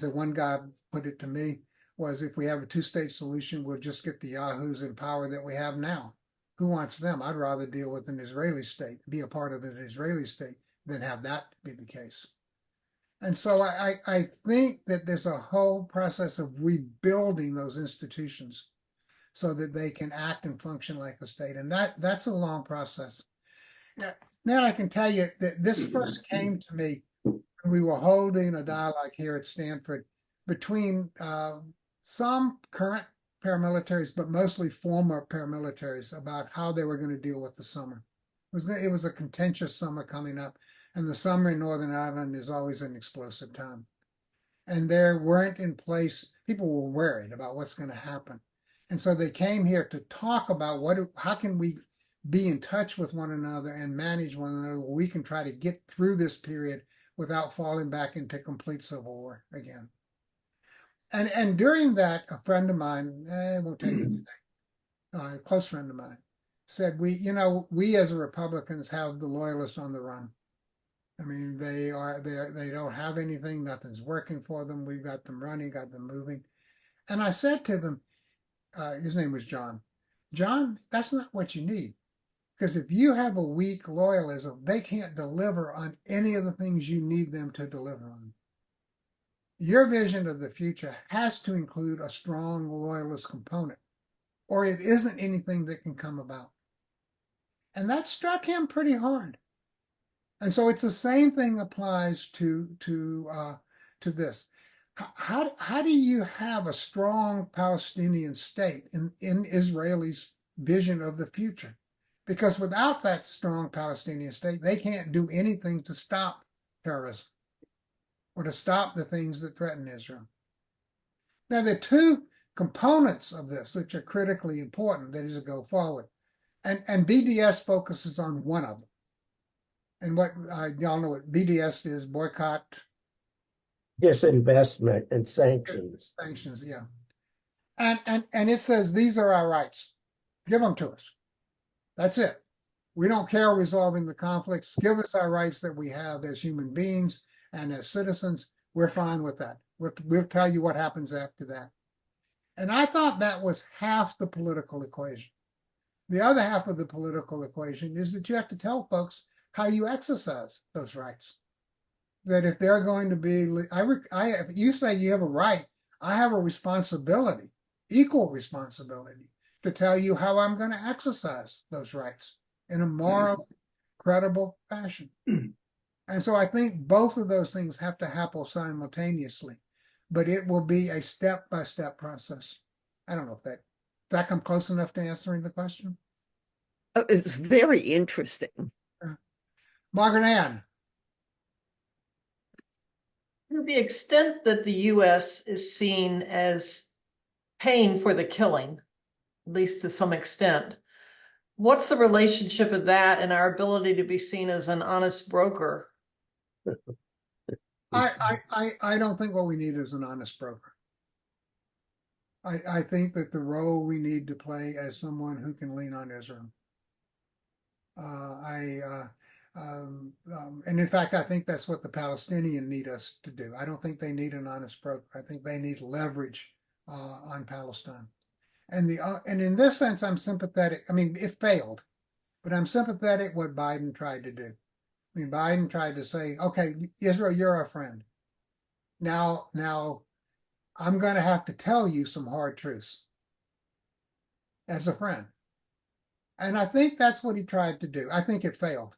the one guy put it to me, was if we have a two-state solution, we'll just get the Yahoos in power that we have now. Who wants them? I'd rather deal with an Israeli state, be a part of an Israeli state, than have that be the case. And so I think that there's a whole process of rebuilding those institutions so that they can act and function like a state. And that's a long process. Now I can tell you that this first came to me when we were holding a dialogue here at Stanford between some current paramilitaries, but mostly former paramilitaries, about how they were going to deal with the summer. It was a contentious summer coming up, and the summer in Northern Ireland is always an explosive time. And there weren't in place, people were worried about what's going to happen. And so they came here to talk about how can we be in touch with one another and manage one another. We can try to get through this period without falling back into complete civil war again. And during that, a friend of mine, I won't tell you his name, a close friend of mine, said, we as Republicans have the loyalists on the run. I mean, they don't have anything, nothing's working for them. We've got them running, got them moving. And I said to them, his name was John, that's not what you need. Because if you have a weak loyalism, they can't deliver on any of the things you need them to deliver on. your vision of the future has to include a strong loyalist component, or it isn't anything that can come about. And that struck him pretty hard. And so it's the same thing applies to this. How do you have a strong Palestinian state in Israelis' vision of the future? Because without that strong Palestinian state, they can't do anything to stop terrorism or to stop the things that threaten Israel. Now, there are two components of this which are critically important that is to go forward. And BDS focuses on one of them. And what y'all know what BDS is: boycott, Disinvestment and sanctions. sanctions, yeah. And it says these are our rights. Give them to us. That's it. We don't care resolving the conflicts. Give us our rights that we have as human beings and as citizens. We're fine with that. We'll tell you what happens after that. And I thought that was half the political equation. The other half of the political equation is that you have to tell folks how you exercise those rights. That if they're going to be, if you say you have a right, I have a responsibility, equal responsibility, to tell you how I'm going to exercise those rights in a moral, credible fashion. And so I think both of those things have to happen simultaneously, but it will be a step-by-step process. I don't know if that come close enough to answering the question. It's very interesting. Margaret Ann. To the extent that the U.S. is seen as paying for the killing, at least to some extent, what's the relationship of that and our ability to be seen as an honest broker? I don't think what we need is an honest broker. I think that the role we need to play as someone who can lean on Israel. And in fact, I think that's what the Palestinians need us to do. I don't think they need an honest broker. I think they need leverage on Palestine. And in this sense, I'm sympathetic. I mean, it failed, but I'm sympathetic what Biden tried to do. I mean, Biden tried to say, okay, Israel, you're our friend. Now I'm going to have to tell you some hard truths as a friend. And I think that's what he tried to do. I think it failed.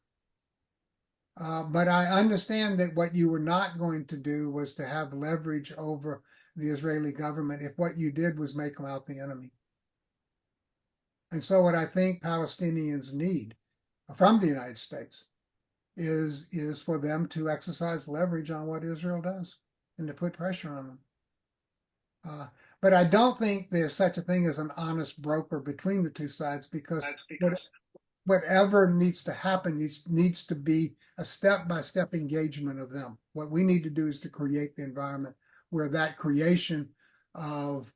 But I understand that what you were not going to do was to have leverage over the Israeli government if what you did was make them out the enemy. And so what I think Palestinians need from the United States is for them to exercise leverage on what Israel does and to put pressure on them. But I don't think there's such a thing as an honest broker between the two sides because whatever needs to happen needs to be a step-by-step engagement of them. What we need to do is to create the environment where that creation of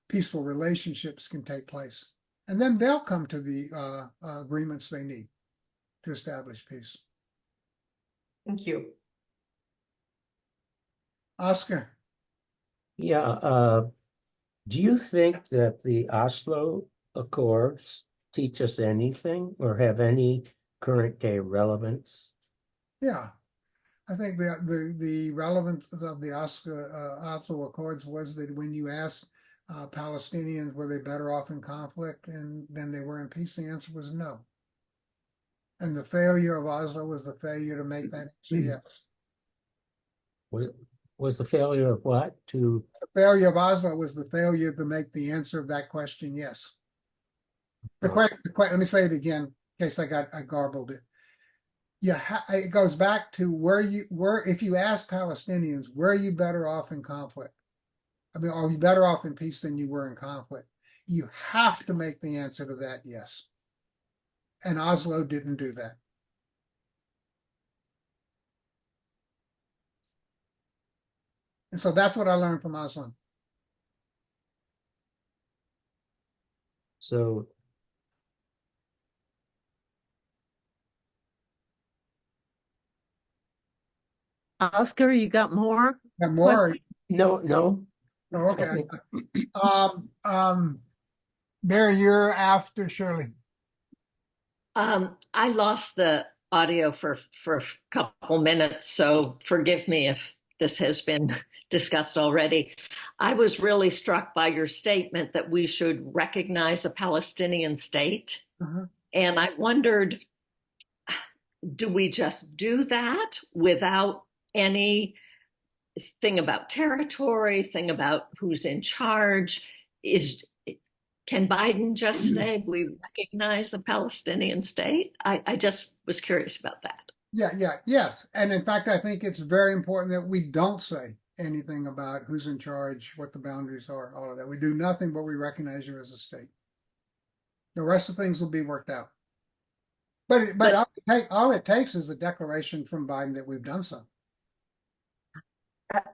peaceful relationships can take place. And then they'll come to the agreements they need to establish peace. Thank you. Oscar. Yeah. Do you think that the Oslo Accords teach us anything or have any current day relevance? Yeah. I think the relevance of the Oslo Accords was that when you asked Palestinians were they better off in conflict than they were in peace, the answer was no. And the failure of Oslo was the failure to make that answer yes. Was the failure of what? The failure of Oslo was the failure to make the answer of that question yes. Let me say it again in case I garbled it. Yeah, it goes back to if you ask Palestinians, were you better off in conflict? I mean, are you better off in peace than you were in conflict? You have to make the answer to that yes. And Oslo didn't do that. And so that's what I learned from Oslo. So Oscar, you got more? And more? no. Oh, okay. Barry, you're after Shirley. I lost the audio for a couple minutes, so forgive me if this has been discussed already. I was really struck by your statement that we should recognize a Palestinian state. And I wondered, do we just do that without any thing about territory, thing about who's in charge? Can Biden just say we recognize a Palestinian state? I just was curious about that. Yes. And in fact, I think it's very important that we don't say anything about who's in charge, what the boundaries are, all of that. We do nothing but we recognize you as a state. The rest of things will be worked out. But all it takes is a declaration from Biden that we've done so.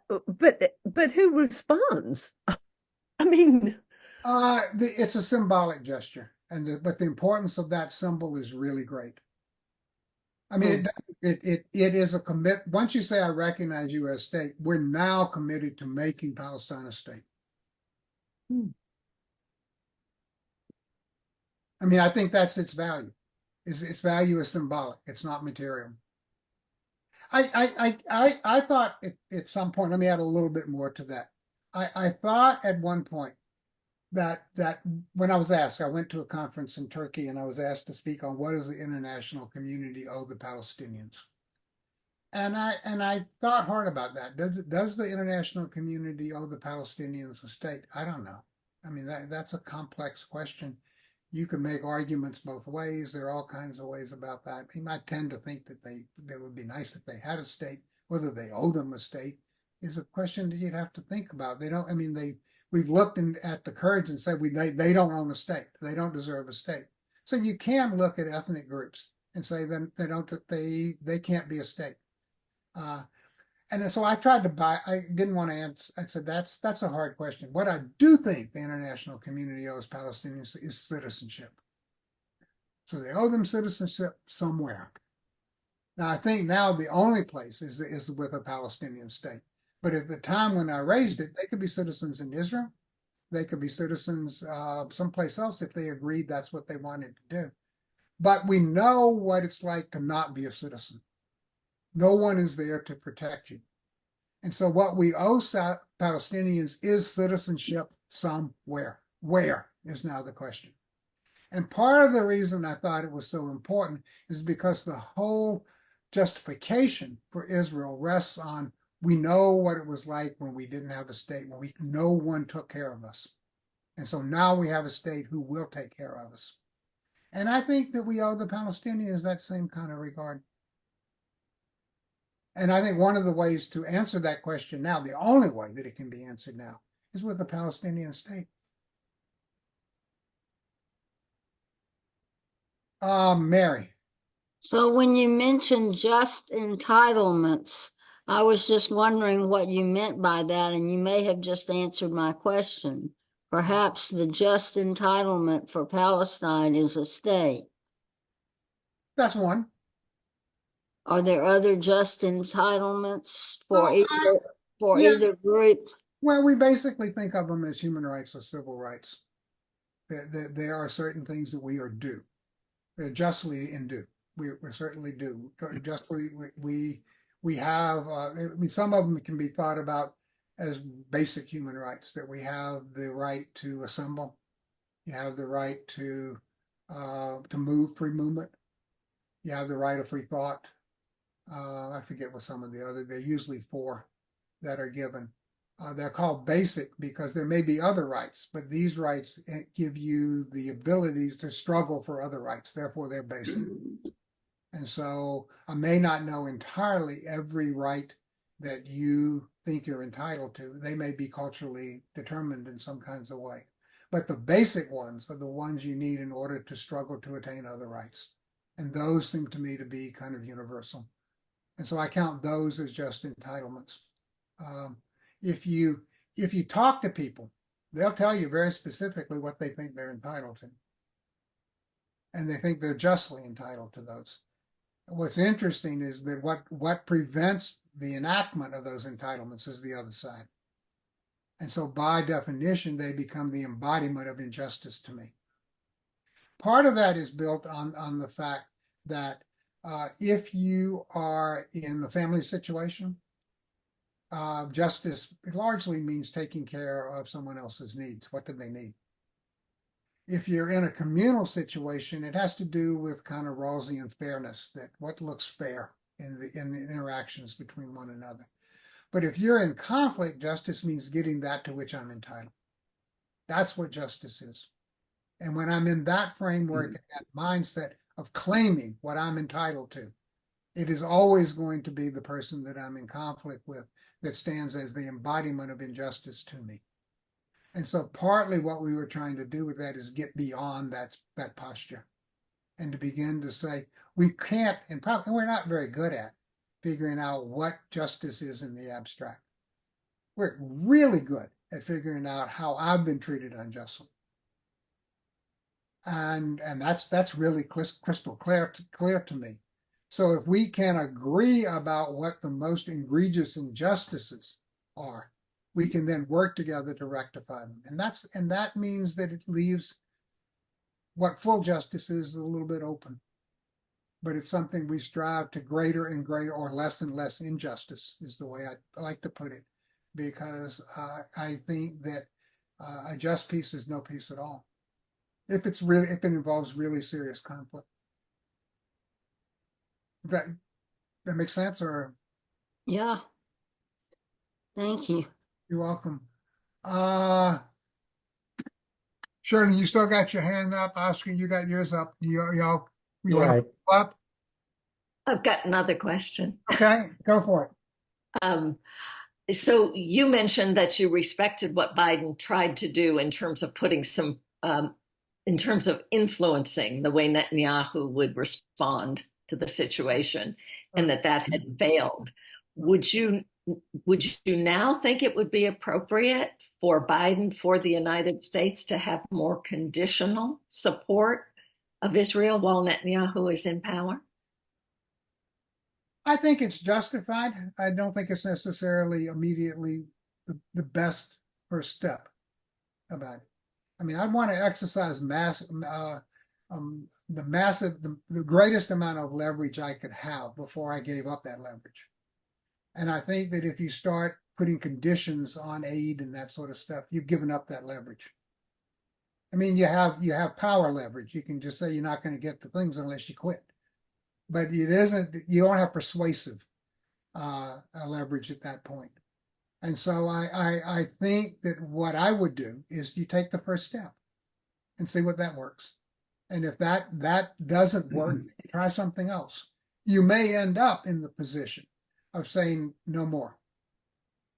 But who responds? I mean, it's a symbolic gesture, but the importance of that symbol is really great. I mean, it is a commit. Once you say I recognize you as state, we're now committed to making Palestine a state. I mean, I think that's its value. Its value is symbolic. It's not material. I thought at some point. Let me add a little bit more to that. I thought at one point that when I was asked, I went to a conference in Turkey and I was asked to speak on what does the international community owe the Palestinians. And I thought hard about that. Does the international community owe the Palestinians a state? I don't know. I mean, that's a complex question. You can make arguments both ways. There are all kinds of ways about that. You might tend to think that they would be nice if they had a state. Whether they owe them a state is a question that you'd have to think about. They don't. I mean, we've looked at the Kurds and said they don't own a state. They don't deserve a state. So you can look at ethnic groups and say then they can't be a state. And so I tried to I didn't want to answer. I said that's a hard question. What I do think the international community owes Palestinians is citizenship. So they owe them citizenship somewhere. Now I think now the only place is with a Palestinian state. But at the time when I raised it, they could be citizens in Israel. They could be citizens someplace else if they agreed that's what they wanted to do. But we know what it's like to not be a citizen. No one is there to protect you. And so what we owe Palestinians is citizenship somewhere. Where is now the question. And part of the reason I thought it was so important is because the whole justification for Israel rests on we know what it was like when we didn't have a state, when no one took care of us. And so now we have a state who will take care of us. And I think that we owe the Palestinians that same kind of regard. And I think one of the ways to answer that question now, the only way that it can be answered now, is with the Palestinian state. Mary. So when you mentioned just entitlements, I was just wondering what you meant by that, and you may have just answered my question. Perhaps the just entitlement for Palestine is a state. That's one. Are there other just entitlements for either group? Well, we basically think of them as human rights or civil rights. There are certain things that we are due. They're justly in due. We're certainly due. Justly, we have. I mean, some of them can be thought about as basic human rights. That we have the right to assemble. You have the right to move, free movement. You have the right of free thought. I forget what some of the other. They're usually 4 that are given. They're called basic because there may be other rights, but these rights give you the ability to struggle for other rights. Therefore, they're basic. And so I may not know entirely every right that you think you're entitled to. They may be culturally determined in some kinds of way. But the basic ones are the ones you need in order to struggle to attain other rights. And those seem to me to be kind of universal. And so I count those as just entitlements. If you talk to people, they'll tell you very specifically what they think they're entitled to. And they think they're justly entitled to those. What's interesting is that what prevents the enactment of those entitlements is the other side. And so by definition, they become the embodiment of injustice to me. Part of that is built on the fact that if you are in a family situation Justice largely means taking care of someone else's needs. What do they need? If you're in a communal situation, it has to do with kind of Rawlsian fairness, that what looks fair in the interactions between one another. But if you're in conflict, justice means getting that to which I'm entitled. That's what justice is. And when I'm in that framework, that mindset of claiming what I'm entitled to, it is always going to be the person that I'm in conflict with that stands as the embodiment of injustice to me. And so partly what we were trying to do with that is get beyond that posture and to begin to say, we can't, and probably we're not very good at figuring out what justice is in the abstract. We're really good at figuring out how I've been treated unjustly. And that's really crystal clear to me. So if we can agree about what the most egregious injustices are, we can then work together to rectify them. And that means that it leaves what full justice is a little bit open. But it's something we strive to greater and greater, or less and less injustice is the way I like to put it, because I think that a just peace is no peace at all. If it involves really serious conflict. That makes sense, or? Yeah. Thank you. You're welcome. Shirley, you still got your hand up. Oscar, you got yours up. You want to up? I've got another question. Okay, go for it. So you mentioned that you respected what Biden tried to do in terms of putting some, in terms of influencing the way Netanyahu would respond to the situation, and that had failed. Would you now think it would be appropriate for Biden, for the United States, to have more conditional support of Israel while Netanyahu is in power? I think it's justified. I don't think it's necessarily immediately the best first step about it. I mean, I want to exercise the greatest amount of leverage I could have before I gave up that leverage. And I think that if you start putting conditions on aid and that sort of stuff, you've given up that leverage. I mean, you have power leverage. You can just say you're not going to get the things unless you quit. But you don't have persuasive leverage at that point. And so I think that what I would do is you take the first step and see what that works. And if that doesn't work, try something else. You may end up in the position of saying no more.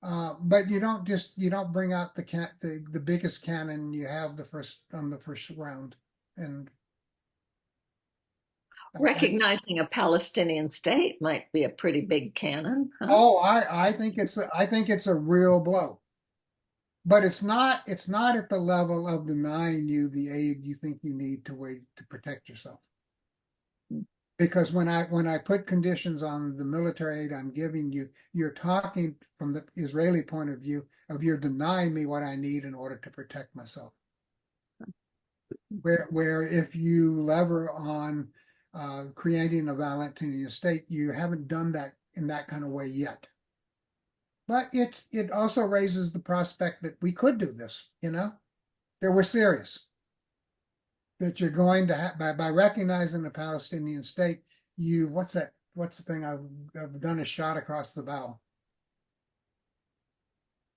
But you don't bring out the biggest cannon you have on the first round. And recognizing a Palestinian state might be a pretty big cannon. Huh? Oh, I think it's a real blow. But it's not at the level of denying you the aid you think you need to protect yourself. Because when I put conditions on the military aid I'm giving you, you're talking from the Israeli point of view of you're denying me what I need in order to protect myself. Where if you lever on creating a Palestinian state, you haven't done that in that kind of way yet. But it also raises the prospect that we could do this, that we're serious. That you're going to have, by recognizing the Palestinian state, what's the thing I've done a shot across the bow.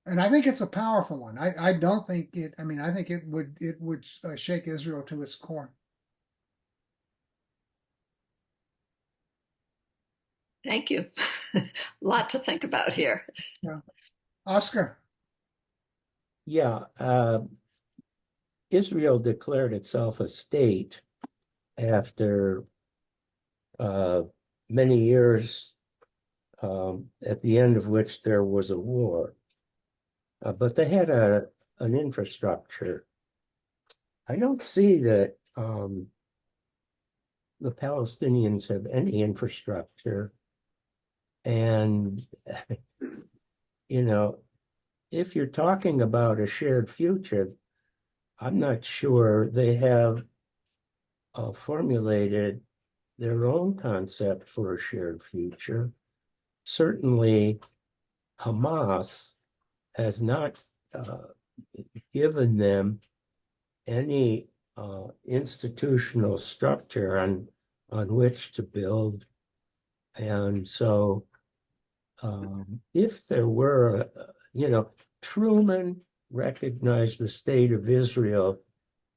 And I think it's a powerful one. I don't think I think it would shake Israel to its core. Thank you. A lot to think about here. Yeah. Oscar. Yeah. Israel declared itself a state after many years, at the end of which there was a war. But they had an infrastructure. I don't see that the Palestinians have any infrastructure. And, if you're talking about a shared future, I'm not sure they have formulated their own concept for a shared future. Certainly, Hamas has not given them any institutional structure on which to build. And so if there were, Truman recognized the state of Israel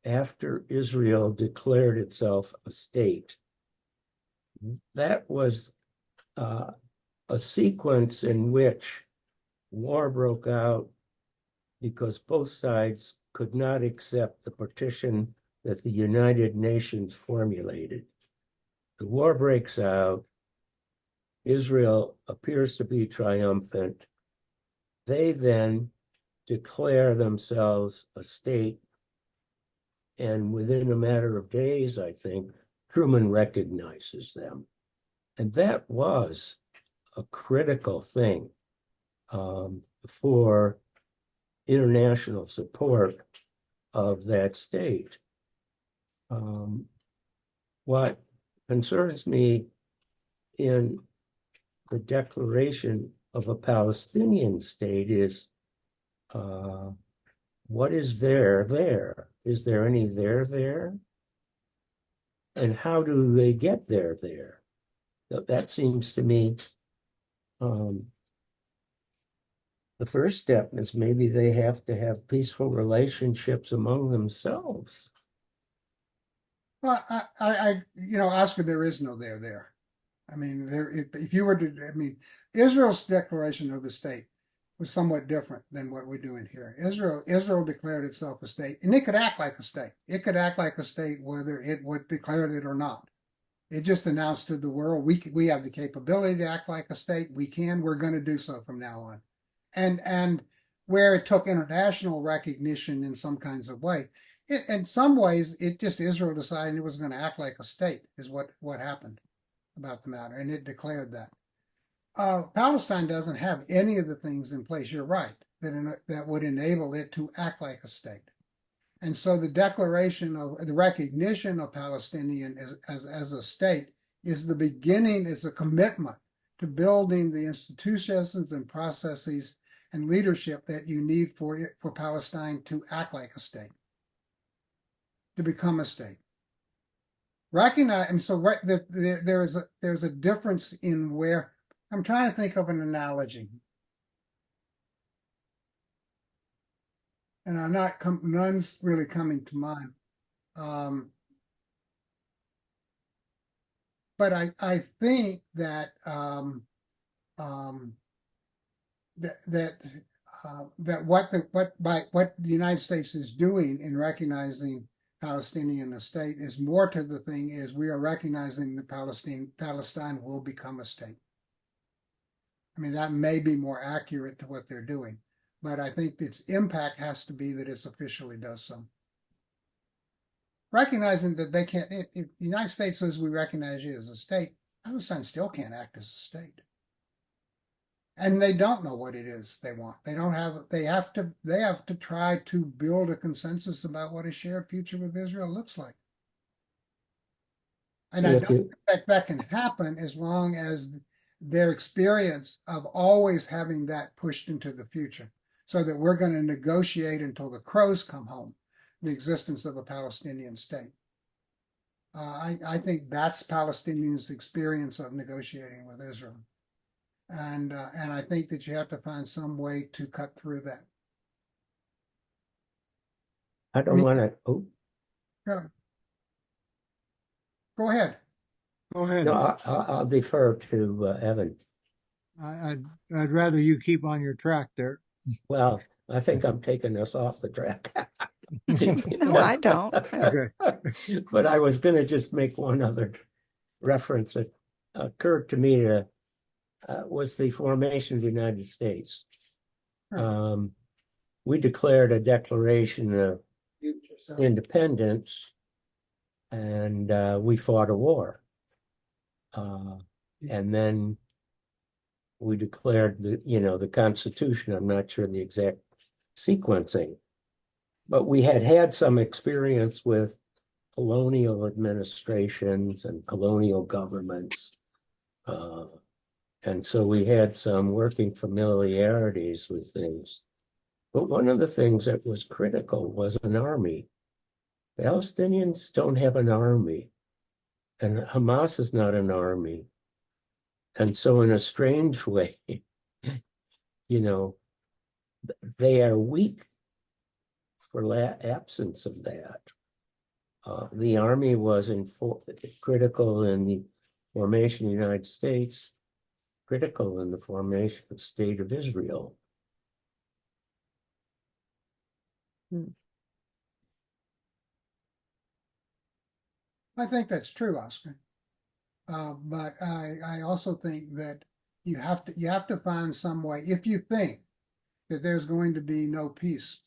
after Israel declared itself a state. That was a sequence in which war broke out because both sides could not accept the partition that the United Nations formulated. The war breaks out. Israel appears to be triumphant. They then declare themselves a state. And within a matter of days, I think, Truman recognizes them. And that was a critical thing for international support of that state. What concerns me in the declaration of a Palestinian state is what is there? Is there any there? And how do they get there? That seems to me the first step is maybe they have to have peaceful relationships among themselves. Well, Oscar, there is no there. I mean, if you were to, Israel's declaration of a state was somewhat different than what we're doing here. Israel declared itself a state, and it could act like a state. It could act like a state whether it would declare it or not. It just announced to the world, we have the capability to act like a state. We're going to do so from now on. And where it took international recognition in some kinds of way, in some ways, it just Israel decided it was going to act like a state is what happened about the matter, and it declared that. Palestine doesn't have any of the things in place, you're right, that would enable it to act like a state. And so the declaration of the recognition of Palestinian as a state is the beginning, is a commitment to building the institutions and processes and leadership that you need for Palestine to act like a state, to become a state. Recognize, and so there's a difference in where, I'm trying to think of an analogy. And none's really coming to mind. But I think that that what the United States is doing in recognizing Palestinian state is more to the thing is we are recognizing that Palestine will become a state. I mean, that may be more accurate to what they're doing, but I think its impact has to be that it officially does so. Recognizing that they can't, if the United States says we recognize you as a state, Palestine still can't act as a state. And they don't know what it is they want. They have to try to build a consensus about what a shared future with Israel looks like. And I don't think that can happen as long as their experience of always having that pushed into the future, so that we're going to negotiate until the crows come home, the existence of a Palestinian state. I think that's Palestinians' experience of negotiating with Israel. And I think that you have to find some way to cut through that. I don't want to. Oh, go ahead. Go ahead. No, I'll defer to Evan. I'd rather you keep on your track there. Well, I think I'm taking us off the track. No, I don't. Okay. But I was going to just make one other reference that occurred to me was the formation of the United States. We declared a declaration of independence, and we fought a war. And then we declared the Constitution. I'm not sure the exact sequencing, but we had some experience with colonial administrations and colonial governments. And so we had some working familiarities with things. But one of the things that was critical was an army. Palestinians don't have an army, and Hamas is not an army. And so in a strange way, you know, they are weak for absence of that. The army was critical in the formation of the United States, critical in the formation of the State of Israel. I think that's true, Oscar. But I also think that you have to find some way, if you think that there's going to be no peace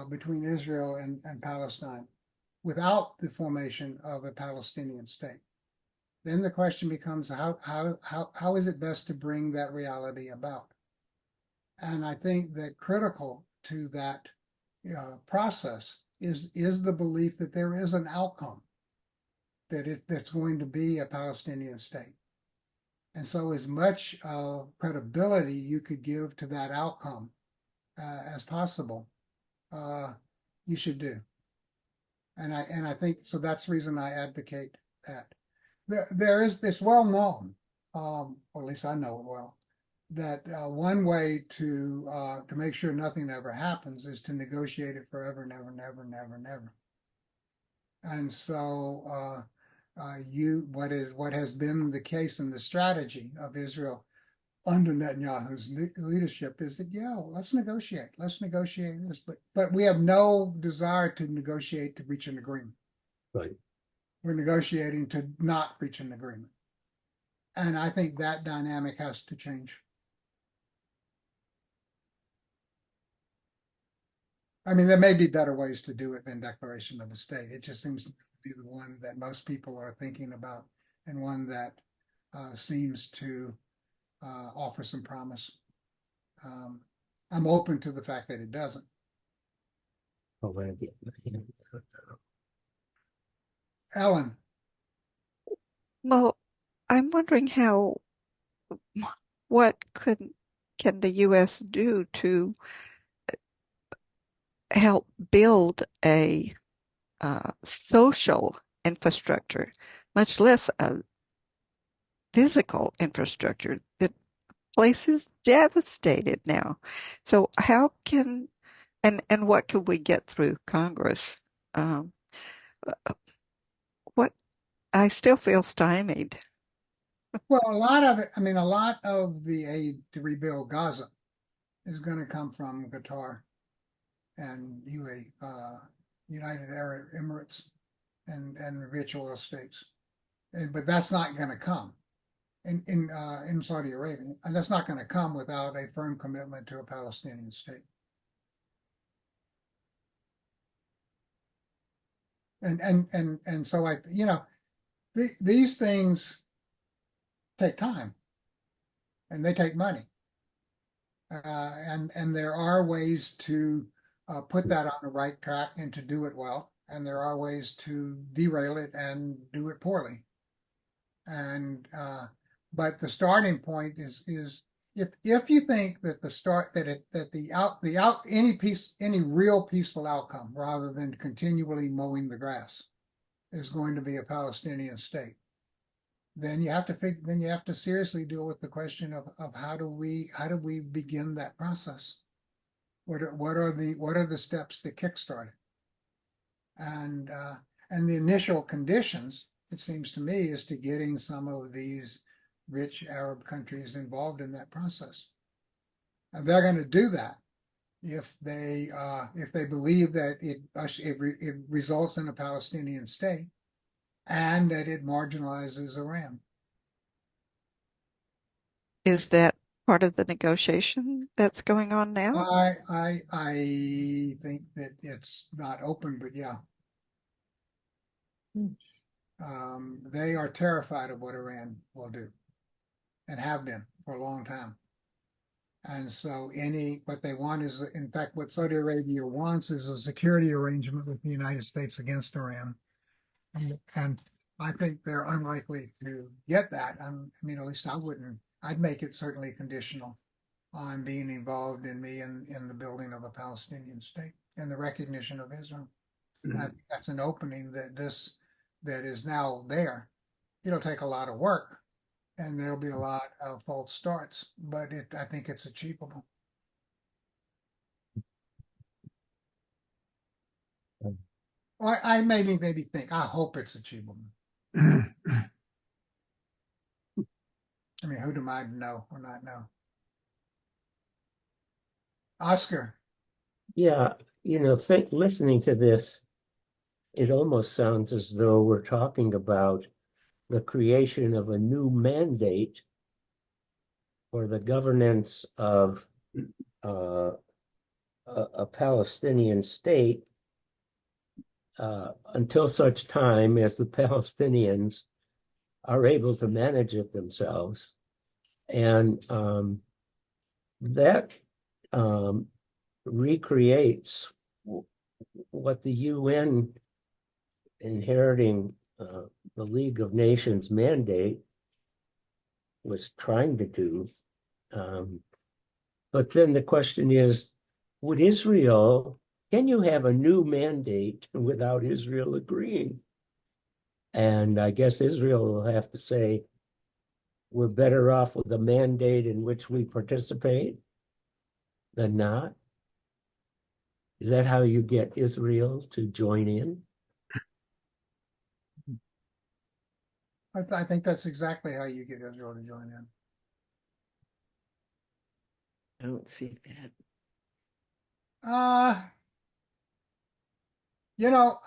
between Israel and Palestine without the formation of a Palestinian state, then the question becomes how is it best to bring that reality about? And I think that critical to that process is the belief that there is an outcome, that's going to be a Palestinian state. And so as much credibility you could give to that outcome as possible, you should do. And I think so. That's the reason I advocate that. It's well known, or at least I know it well, that one way to make sure nothing ever happens is to negotiate it forever, never, never, never, never. And so what has been the case in the strategy of Israel under Netanyahu's leadership is that, let's negotiate this, but we have no desire to negotiate to reach an agreement. Right. We're negotiating to not reach an agreement. And I think that dynamic has to change. I mean, there may be better ways to do it than declaration of a state. It just seems to be the one that most people are thinking about, and one that seems to offer some promise. I'm open to the fact that it doesn't. Ellen. Well, I'm wondering what can the U.S. do to help build a social infrastructure, much less a physical infrastructure. The place is devastated now. So how can and what could we get through Congress? What I still feel stymied. Well, a lot of it, I mean, a lot of the aid to rebuild Gaza is going to come from Qatar and United Arab Emirates and virtual states. But that's not going to come in Saudi Arabia, and that's not going to come without a firm commitment to a Palestinian state. And so these things take time, and they take money, and there are ways to put that on the right track and to do it well, and there are ways to derail it and do it poorly. And but the starting point is if you think that any real peaceful outcome, rather than continually mowing the grass, is going to be a Palestinian state, then you have to seriously deal with the question of how do we begin that process? What are the steps that kickstart it? And the initial conditions, it seems to me, is to getting some of these rich Arab countries involved in that process. And they're going to do that if they believe that it results in a Palestinian state and that it marginalizes Iran. Is that part of the negotiation that's going on now? I think that it's not open, but yeah. They are terrified of what Iran will do, and have been for a long time. And so what they want is, in fact, what Saudi Arabia wants is a security arrangement with the United States against Iran. And I think they're unlikely to get that. I mean, at least I wouldn't I'd make it certainly conditional on being involved in the building of a Palestinian state and the recognition of Israel. And I think that's an opening that is now there. It'll take a lot of work and there'll be a lot of false starts, but I think it's achievable. Well, I maybe think, I hope it's achievable. I mean, who do I know or not know? Oscar. Yeah, listening to this, it almost sounds as though we're talking about the creation of a new mandate for the governance of a Palestinian state until such time as the Palestinians are able to manage it themselves. And that recreates what the UN, inheriting the League of Nations mandate, was trying to do. But then the question is, can you have a new mandate without Israel agreeing? And I guess Israel will have to say, we're better off with a mandate in which we participate than not. Is that how you get Israel to join in? I think that's exactly how you get Israel to join in. I don't see that.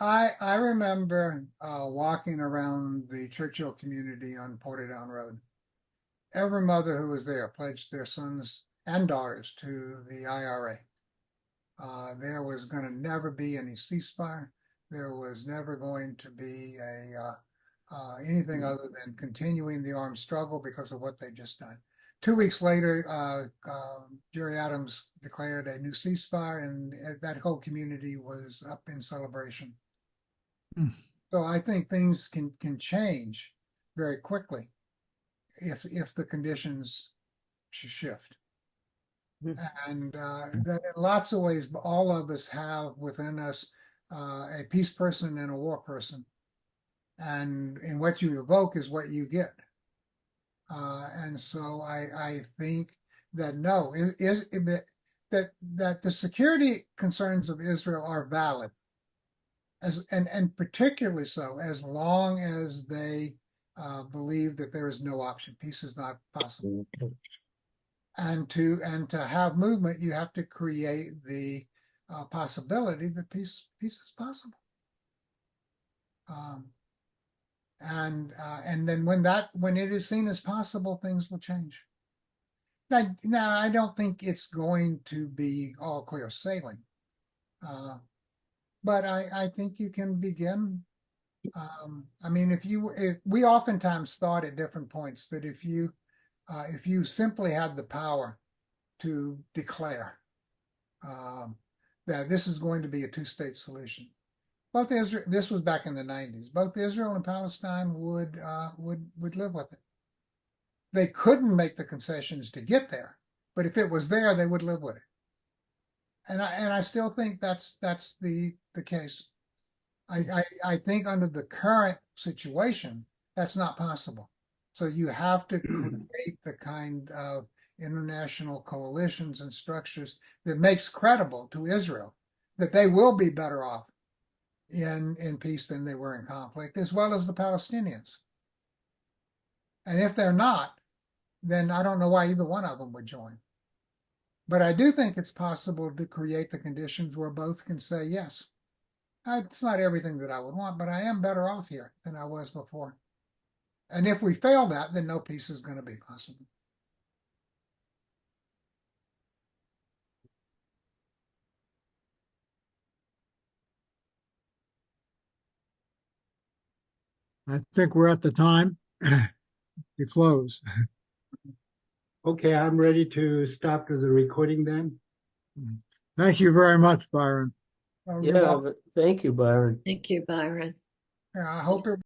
I remember walking around the Churchill community on Portadown Road. Every mother who was there pledged their sons and daughters to the IRA. There was going to never be any ceasefire. There was never going to be anything other than continuing the armed struggle because of what they just done. 2 weeks later, Jerry Adams declared a new ceasefire, and that whole community was up in celebration. So I think things can change very quickly if the conditions shift. And that in lots of ways, all of us have within us a peace person and a war person. And what you evoke is what you get. And so I think that that the security concerns of Israel are valid, and particularly so as long as they believe that there is no option. Peace is not possible. And to have movement, you have to create the possibility that peace is possible. And then when it is seen as possible, things will change. Now I don't think it's going to be all clear sailing, but I think you can begin. I mean, if we oftentimes thought at different points that if you simply had the power to declare that this is going to be a two-state solution, this was back in the 90s. Both Israel and Palestine would live with it. They couldn't make the concessions to get there, but if it was there, they would live with it. And I still think that's the case. I think under the current situation, that's not possible. So you have to create the kind of international coalitions and structures that makes credible to Israel that they will be better off in peace than they were in conflict, as well as the Palestinians. And if they're not, then I don't know why either one of them would join. But I do think it's possible to create the conditions where both can say yes. It's not everything that I would want, but I am better off here than I was before. And if we fail that, then no peace is going to be possible. I think we're at the time to close. Okay, I'm ready to stop the recording then. Thank you very much, Byron. Oh, Yeah, thank you, Byron. Thank you, Byron. yeah, I hope it